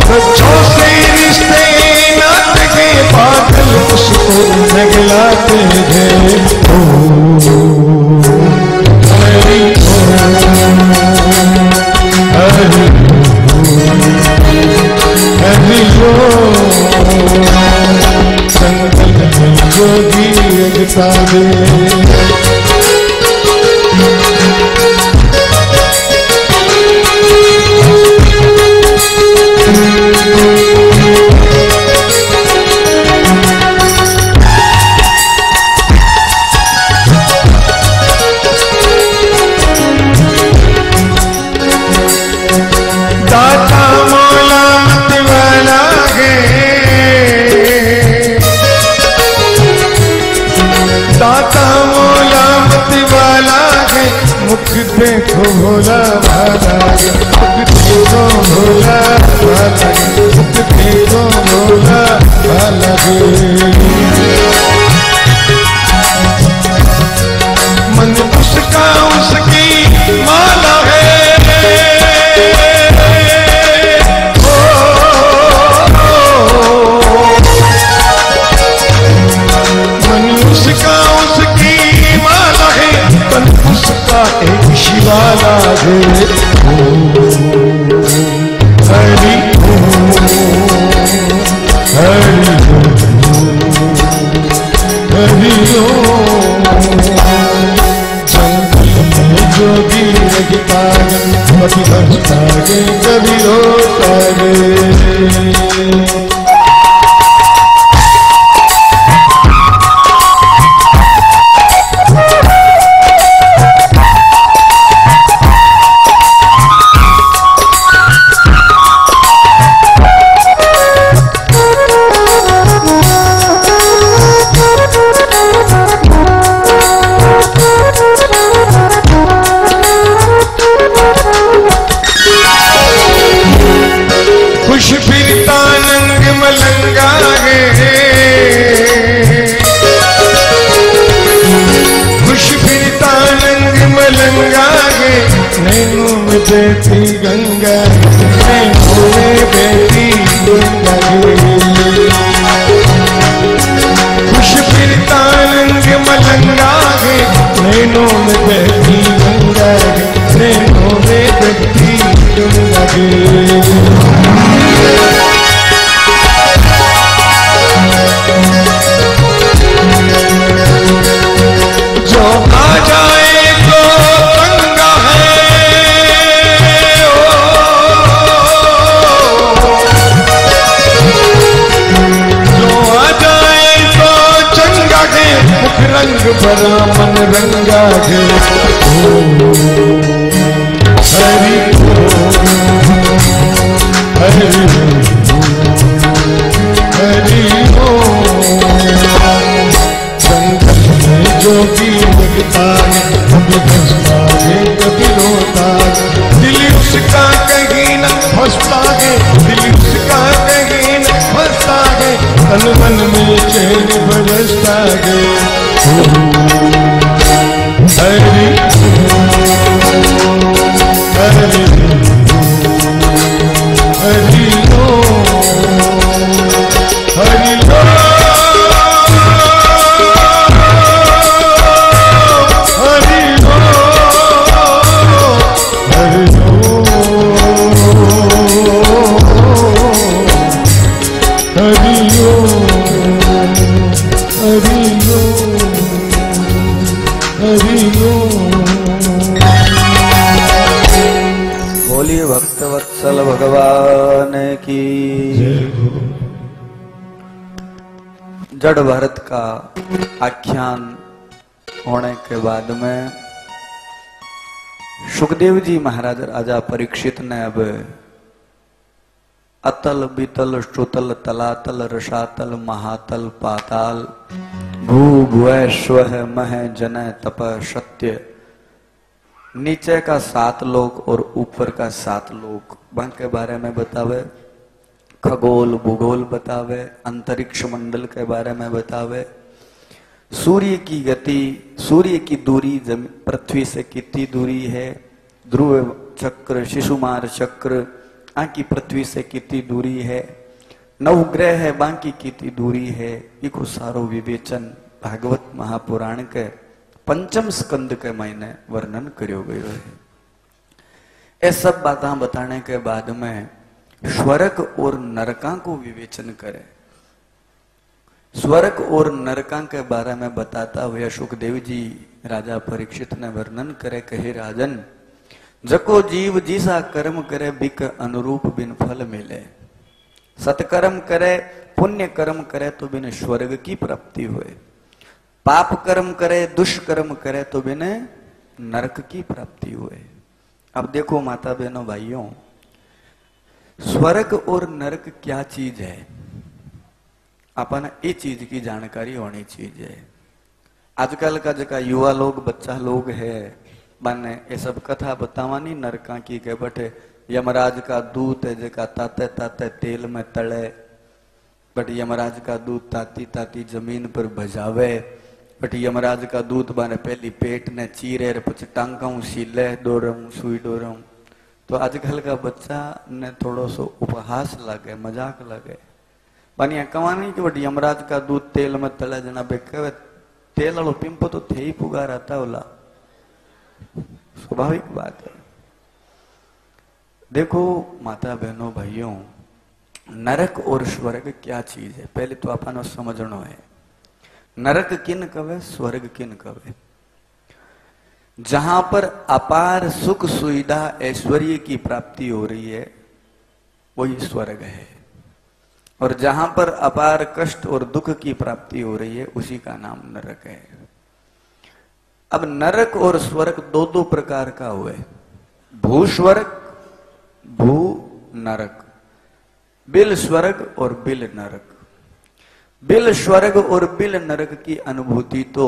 वृक्षों से रिश्ते नाते हैं, बादल उसको नहलाते हैं। हरि हरि हरि संकल्प में जोगी लगता है। दाता मौला मत वाला है, दाता मौला मत वाला है, मुख देखो भोला भाला है, मुख देखो भोला भाला है, मुख देखो भोला भाला है। मन उसका उस लाख रंग भरा मन रंगा गे। हरि हरि हरि जंगल में जोगी लगता है, कभी हंसता है कभी रोता है, दिल उसका कहीं न फंसता है, दिल उसका कहीं न फंसता है, तन मन में चैन बरसता है। हरि हरि हरि हरि बोलिए भक्तवत्सल भगवान की। जड़ भरत का आख्यान होने के बाद में सुखदेव जी महाराज राजा परीक्षित ने अब अतल बीतल श्रुतल तलातल रसातल महातल पाताल भू भुवः स्वः मह जन तप सत्य, नीचे का 7 लोक और ऊपर का 7 लोक के बारे में बतावे, खगोल भूगोल बतावे, अंतरिक्ष मंडल के बारे में बतावे, सूर्य की गति, सूर्य की दूरी पृथ्वी से कितनी दूरी है, ध्रुव चक्र शिशुमार चक्र आकी पृथ्वी से कितनी दूरी है, नवग्रह है बाकी कितनी दूरी है, इको सारो विवेचन भागवत महापुराण के 5म स्कंद के महीने वर्णन करियो गयो है। ये सब बातें बताने के बाद में स्वर्ग और नरका को विवेचन करे। स्वर्ग और नरका के बारे में बताता हुआ सुखदेव जी राजा परीक्षित ने वर्णन करे, कहे राजन जको जीव जिसा कर्म करे बिक अनुरूप बिन फल मिले। सत्कर्म करे पुण्य कर्म करे तो बिन स्वर्ग की प्राप्ति हुए, पाप कर्म करे दुष्कर्म करे तो बिन नरक की प्राप्ति हुए। अब देखो माता बहनों भाइयों, स्वर्ग और नरक क्या चीज है, अपन ये चीज की जानकारी होनी चाहिए। आजकल का जका युवा लोग बच्चा लोग है बने ये सब कथा बतावानी नरका की के बटे यमराज का दूत है जका ताते ताते तेल में तले, बट यमराज का दूत ताती ताती जमीन पर भजावे, बट यमराज का दूत बने पहली पेट ने चीरे પછી टांगाऊ सीले डोरम सुई डोरम। तो आजकल का बच्चा ने थोड़ो सो उपहास लगे मजाक लगे बनिया कवानी कि बट यमराज का दूध तेल में तले जना बेकवे तेल वालों पिंपो तो थे ही पुगार आता ओला, स्वाभाविक बात है। देखो माता बहनों भाइयों, नरक और स्वर्ग क्या चीज है पहले तो अपन समझना है। नरक किन कवे स्वर्ग किन कवे, जहां पर अपार सुख सुविधा ऐश्वर्य की प्राप्ति हो रही है वही स्वर्ग है, और जहां पर अपार कष्ट और दुख की प्राप्ति हो रही है उसी का नाम नरक है। अब नरक और स्वर्ग दो प्रकार का हुए, भू स्वर्ग भू नरक, बिल स्वर्ग और बिल नरक। बिल स्वर्ग और बिल नरक की अनुभूति तो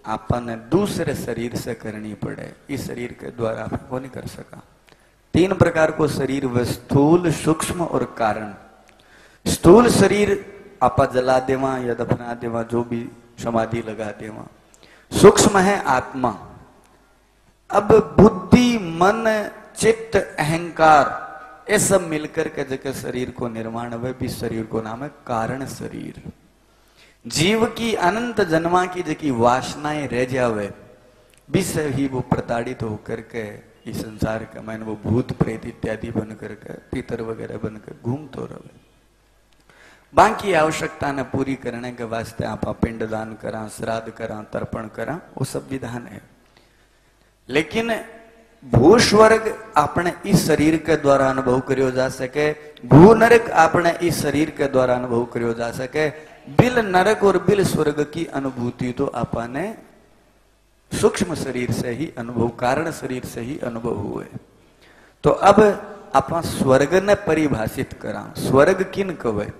अपन दूसरे शरीर से करनी पड़े, इस शरीर के द्वारा आप वो नहीं कर सका। 3 प्रकार को शरीर व स्थूल सूक्ष्म और कारण। स्थूल शरीर आपा जला देवा या दफना देवा जो भी समाधि लगा देवा, सूक्ष्म है आत्मा। अब बुद्धि मन चित्त अहंकार ये सब मिलकर के जगह शरीर को निर्माण हुए भी शरीर को नाम है कारण शरीर। जीव की अनंत जन्मा की जकी वासनाएं रह जावे विषय ही वो प्रताड़ित होकर के इस संसार का मैंने वो भूत प्रेत इत्यादि बन करके पितर वगैरह बनकर घूमतो रहे। बाकी आवश्यकता ने पूरी करने के वास्ते आप पिंड दान करा, श्राद्ध करा, तर्पण करा, वो सब विधान है। लेकिन भूस्वर्ग आपने इस शरीर के द्वारा अनुभव करियो जा सके, भू नरक आपने इस शरीर के द्वारा अनुभव करियो जा सके, बिल नरक और बिल स्वर्ग की अनुभूति तो आपने सूक्ष्म शरीर से ही अनुभव, कारण शरीर से ही अनुभव हुए। तो अब आप स्वर्ग ने परिभाषित करा, स्वर्ग किन कवे?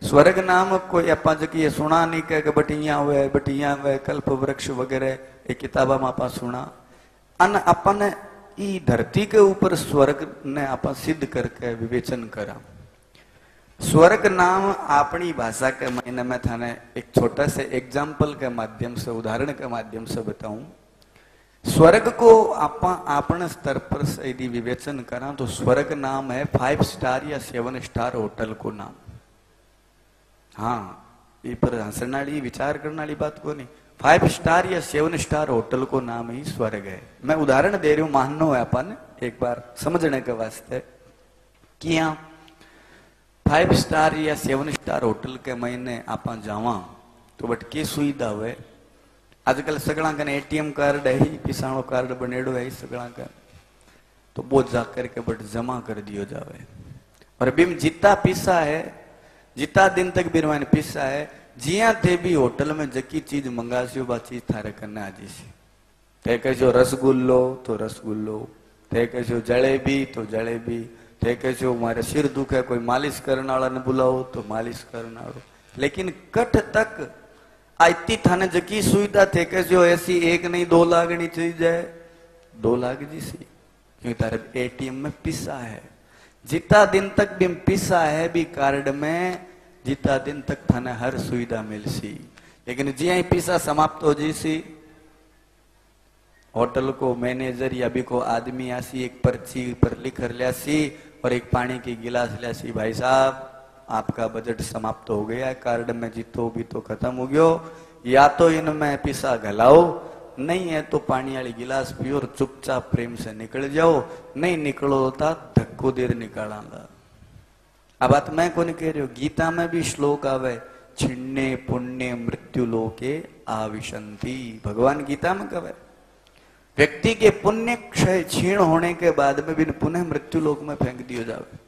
स्वर्ग नाम कोई अपा जकी ये सुना नहीं के बटिया हुए कल्प वृक्ष वगैरह ये किताबा में आप सुना अन अपन ई धरती के ऊपर स्वर्ग ने आप सिद्ध करके विवेचन करा। स्वर्ग नाम अपनी भाषा के महीने में थाने एक छोटा से एग्जाम्पल के माध्यम से, उदाहरण के माध्यम से बताऊं। स्वर्ग को अपने स्तर पर यदि विवेचन करा तो स्वर्ग नाम है 5 स्टार या 7 स्टार होटल को नाम। हाँ, ये पर हंसने वाली विचार करने वाली बात को नहीं, 5 स्टार या 7 स्टार होटल को नाम ही स्वर्ग है। मैं उदाहरण दे रही हूं, मानना है अपन एक बार समझने के वास्ते कि यहाँ 5 स्टार या 7 स्टार होटल के महीने आप जावा तो बट की सुविधा हुए। आजकल सगड़ा कने एटीएम कार्ड है ही, पिसाणो कार्ड बनेड़ो है सगड़ा का, तो वो जा करके बट जमा कर दियो जावे। और बिम जितना पिसा है, जितना दिन तक बिरवान पिसा है, जिया थे भी होटल में जकी चीज मंगासियो बा चीज थारे करने आजी सी। थे कहो रसगुल्लो तो रसगुल्लो, थे कहो जलेबी तो जलेबी, थे कहो मारे सिर दुखे कोई मालिश करने वाला ने बुलाओ तो मालिश करने वालो। लेकिन कट तक आती थाने जकी सुविधा थे कहो ऐसी 1 नहीं 2 लागनी चीज है, 2 लाग जी सी, क्योंकि तारे एटीएम में पिसा है। जितना दिन तक भी पिसा है भी कार्ड में, जितना दिन तक थाने हर सुविधा मिल सी। लेकिन जी ही पिसा समाप्त हो जी सी, होटल को मैनेजर या भी को आदमी आसी एक पर्ची पर लिख लिया सी और एक पानी की गिलास लिया सी, भाई साहब आपका बजट समाप्त हो गया है, कार्ड में जितो भी तो खत्म हो गयो, या तो इनमें पिसा घलाओ, नहीं है तो पानी वाली गिलास पियो और चुपचाप प्रेम से निकल जाओ, नहीं निकलो तो धक्को देर निकालांगा। अब बात मैं कौन कह रही हूँ, गीता में भी श्लोक आवे, छिन्ने पुण्य मृत्यु लोके आविशंति। भगवान गीता में कहे व्यक्ति के पुण्य क्षय क्षीण होने के बाद में भी पुनः मृत्यु लोक में फेंक दियो जावे।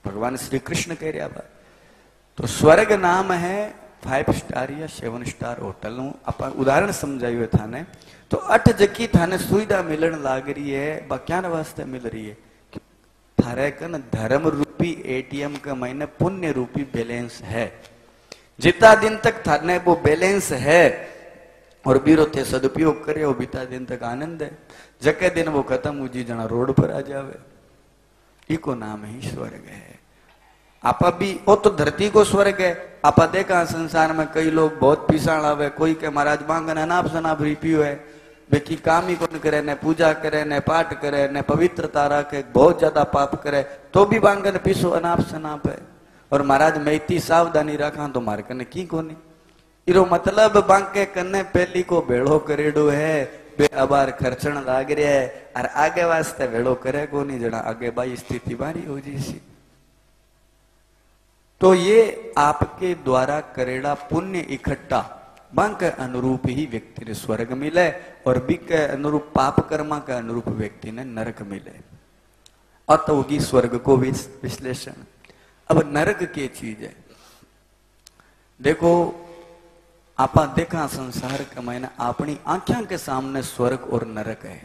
भगवान श्री कृष्ण कह रहा बात। तो स्वर्ग नाम है 5 स्टार या 7 स्टार होटल आप उदाहरण समझाइए थाने। तो 8 जकी थाने सुविधा मिलन लाग रही है, क्या वास्ते मिल रही है? थारे कन धर्म रूपी एटीएम का महीने पुण्य रूपी बैलेंस है। जितना दिन तक थाने वो बैलेंस है और बीरो थे सदुपयोग करे वो बीता दिन तक आनंद है। जके दिन वो खत्म हो जी जना रोड पर आ जावे, इको नाम ही स्वर्ग है। आपा भी वो तो धरती को स्वर्ग है। आपा देखा संसार में कई लोग बहुत पिसाण आवे, कोई के महाराज मांगन अनाप शनाप रिपियो है, बेकी काम ही कौन करे, न पूजा करे, न पाठ करे, न पवित्रता रखे, बहुत ज्यादा पाप करे तो भी बांगन पीसो अनाप शनाप है। और महाराज मैं इतनी सावधानी रखा तो मारे कने की कोनी, इरो मतलब बांके कने पहली को भेड़ो करेडो है, बे अबार खर्चण लाग रहा है और आगे वास्ते भेड़ो करे को नहीं, जना आगे बाई स्थिति बारी हो जी। तो ये आपके द्वारा करेड़ा पुण्य इकट्ठा बांग के अनुरूप ही व्यक्ति ने स्वर्ग मिले और बी के अनुरूप पाप कर्मा के अनुरूप व्यक्ति ने नरक मिले। अत होगी स्वर्ग को विश्लेषण। अब नरक की चीज है, देखो आप देखा संसार का महीना अपनी आंखों के सामने स्वर्ग और नरक है।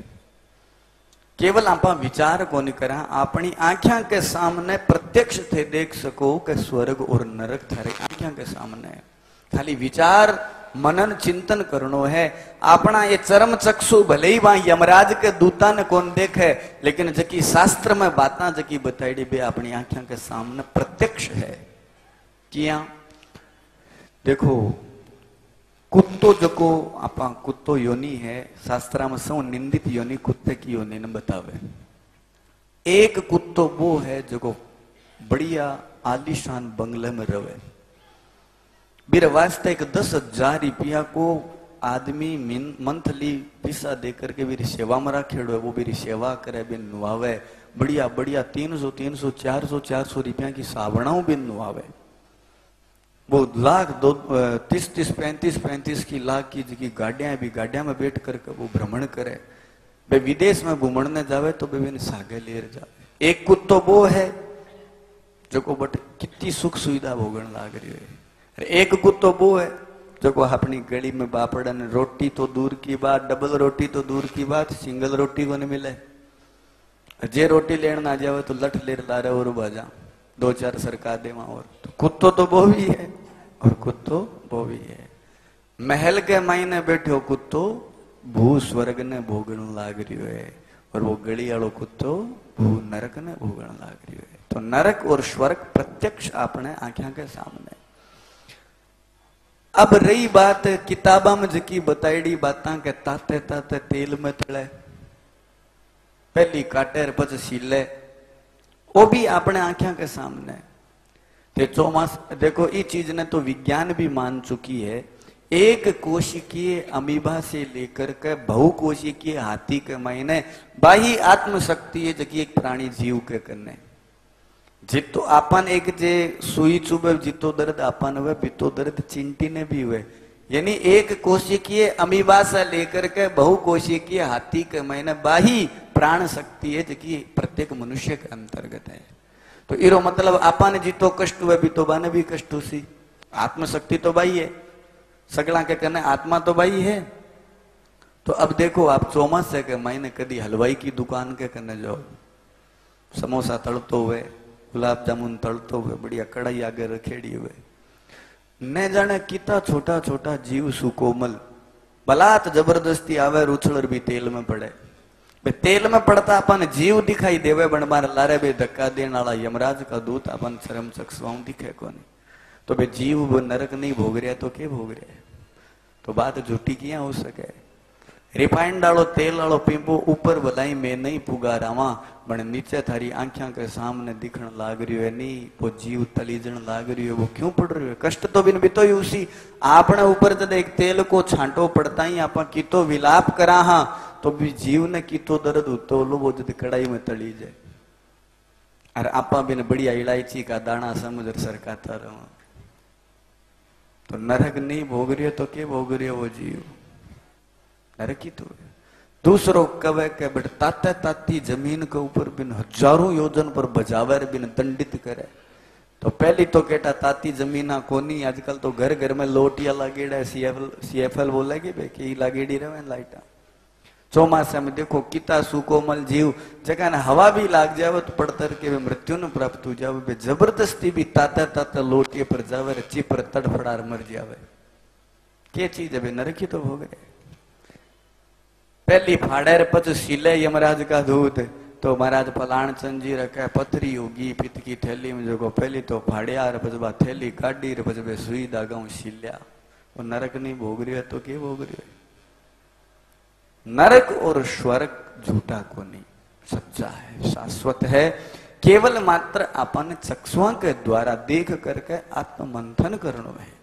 केवल आप विचार को नहीं करा, अपनी आंखों के सामने प्रत्यक्ष थे देख सको कि स्वर्ग और नरक थारे आंखों के सामने है। खाली विचार मनन चिंतन करनो है। अपना ये चरम चक्षु भले ही वहां यमराज के दूता ने कौन देखे, लेकिन जकी शास्त्र में बातें जकी बताई बे अपनी आंखों के सामने प्रत्यक्ष है। किया देखो कुत्तो जको आपा कुत्तो योनि है, शास्त्र में सौ निंदित योनि कुत्ते की योनि ने बतावे। एक कुत्तो वो है जो बढ़िया आलीशान बंगले में रहे, बीर वास्ते 10,000 रुपया को आदमी मंथली पैसा दे करके भी सेवा में रखेड़ो है, वो भी सेवा करे भी नुआवे, बढ़िया बढ़िया 300 300 400 400 रुपया की सावणाओं भी नुआवे। वो लाख 30 30 35 35 की लाख की गाड़ियां भी गाड़िया में बैठ करके वो भ्रमण करे। वे विदेश में घूमने जावे तो वे सागे लेर जावे। एक कुत्तो वो है जो बट कितनी सुख सुविधा भोगन लाग रही है। एक कुत्तो वो है जो अपनी गली में बापड़न रोटी तो दूर की बात, डबल रोटी तो दूर की बात, सिंगल रोटी को नहीं मिले। जे रोटी लेने ना जावे तो लठ लेर ला रहे और बाजा 2-4 सरकार दे वहां। और तो कुत्तो तो वो भी है और कुत्तो वो भी है। महल के मायने बैठो कुत्तो भू स्वर्ग ने भोगन लाग रही है और वो गली वालों कुत्तो भू नरक ने भोगन लाग रही है। तो नरक और स्वर्ग प्रत्यक्ष अपने आंखों के सामने। अब रही बात किताबा में जकी बताईडी बातां के ताते ताते तेल में तले, पहली काटे पच सीले, वो भी अपने आंखों के सामने। ते चौमास देखो ये चीज ने तो विज्ञान भी मान चुकी है। एक कोशिकीय अमीबा से लेकर के बहुकोशिकीय हाथी के मायने बाही आत्मशक्ति है जकी एक प्राणी जीव के करने। जितो आपन एक जे सुई चुबे जितो दर्द आपन हुए बितो दर्द चिंटी ने भी हुए। यानी एक कोशिकीय अमीबा से लेकर के बहुकोशिकीय हाथी के महीने बाही प्राण शक्ति है जकी प्रत्येक मनुष्य के अंतर्गत है। तो इरो मतलब आपने जितो कष्ट हुए बितो बाने भी कष्ट हुसी। आत्मशक्ति तो बाई है, सगला के कहने आत्मा तो बाई है। तो अब देखो आप चौमासे के महीने कभी हलवाई की दुकान के कहने जाओ, समोसा तड़तो हुए, गुलाब जामुन तड़तो हुए, बढ़िया कढ़ाई आगे रखेड़ी हुए, न जाने कितना छोटा छोटा जीव सुकोमल बलात् जबरदस्ती आवे उछलर भी तेल में पड़े। तेल में पड़ता अपन जीव दिखाई देवे बन मार लारे बे धक्का देने वाला यमराज का दूत अपन शर्म चक्षुओं दिखे को नहीं। तो बे जीव वो नरक नहीं भोग रहा तो के भोग रहे। तो बात झूठी किया हो सके। रिफाइंड डालो तेल डालो पीपो ऊपर बलाई में नहीं पुगा रावा बन नीचे थारी आंखों के सामने दिखण लाग रही है। नहीं वो जीव तलीजण लाग रही है, वो क्यों पड़ रही है? कष्ट तो बिन बितो ही उसी आपने ऊपर जब एक तेल को छांटो पड़ता ही आप कितो विलाप करा हाँ तो भी जीव ने कितो दर्द होतो लो वो जब कड़ाई में तली जाए। अरे आपा बिन बढ़िया इलायची का दाना समझ सरकाता रहो। तो नरक नहीं भोग रही है तो के भोग रही है वो जीव? नरकी तो है। दूसरो कवे के बट ताते ताती जमीन के ऊपर बिन हजारों योजन पर बजावर बिन दंडित करे। तो पहली तो केटा ताती जमीना कोनी, आजकल तो घर घर में लोटिया लागेड़ा सीएफएल बोलेगी बेकी लागेड़ी रहे लाइटा। चौमासा में देखो किता सुकोमल जीव जगह ने हवा भी लाग जावे तो पड़तर के मृत्यु न प्राप्त हो जावे। जबरदस्ती भी ताता ताता लोटिए पर जावे चिपर तड़फड़ार मर जावे। के चीज है? नरकी तो भोग रहे। पहली फाड़े पच सीले यमराज का दूत तो महाराज फलाण चंद जी रखे पथरी होगी पित की थैली में जो पहली तो फाड़िया पचबा थैली काटी पचबे सुई दागाऊ सीलिया। वो नरक नहीं भोग रही है तो के भोग रही है? नरक और स्वर्ग झूठा को नहीं, सच्चा है, शाश्वत है। केवल मात्र अपन चक्षुओं के द्वारा देख करके आत्ममंथन करनो है।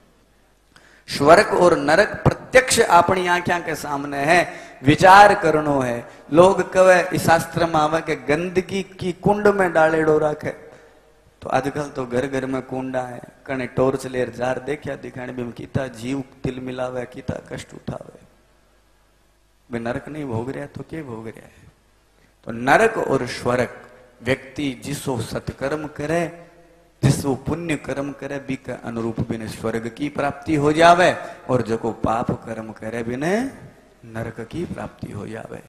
स्वर्ग और नरक प्रत्यक्ष अपनी आंखों के सामने है, विचार करनो है। लोग कहे इस शास्त्र में आवे के गंदगी की कुंड में डालेडो रखे। तो आजकल तो घर घर में कुंडा है, कने टोर्च लेर जार देखा दिखाने भी किता जीव तिल मिलावे किता कष्ट उठावे। वे नरक नहीं भोग रहा तो के भोग रहा है? तो नरक और स्वर्ग व्यक्ति जिसो सत्कर्म करे जिसो पुण्य कर्म करे बी के अनुरूप बिने स्वर्ग की प्राप्ति हो जावे और जो पाप कर्म करे बिने नरक की प्राप्ति हो जावे।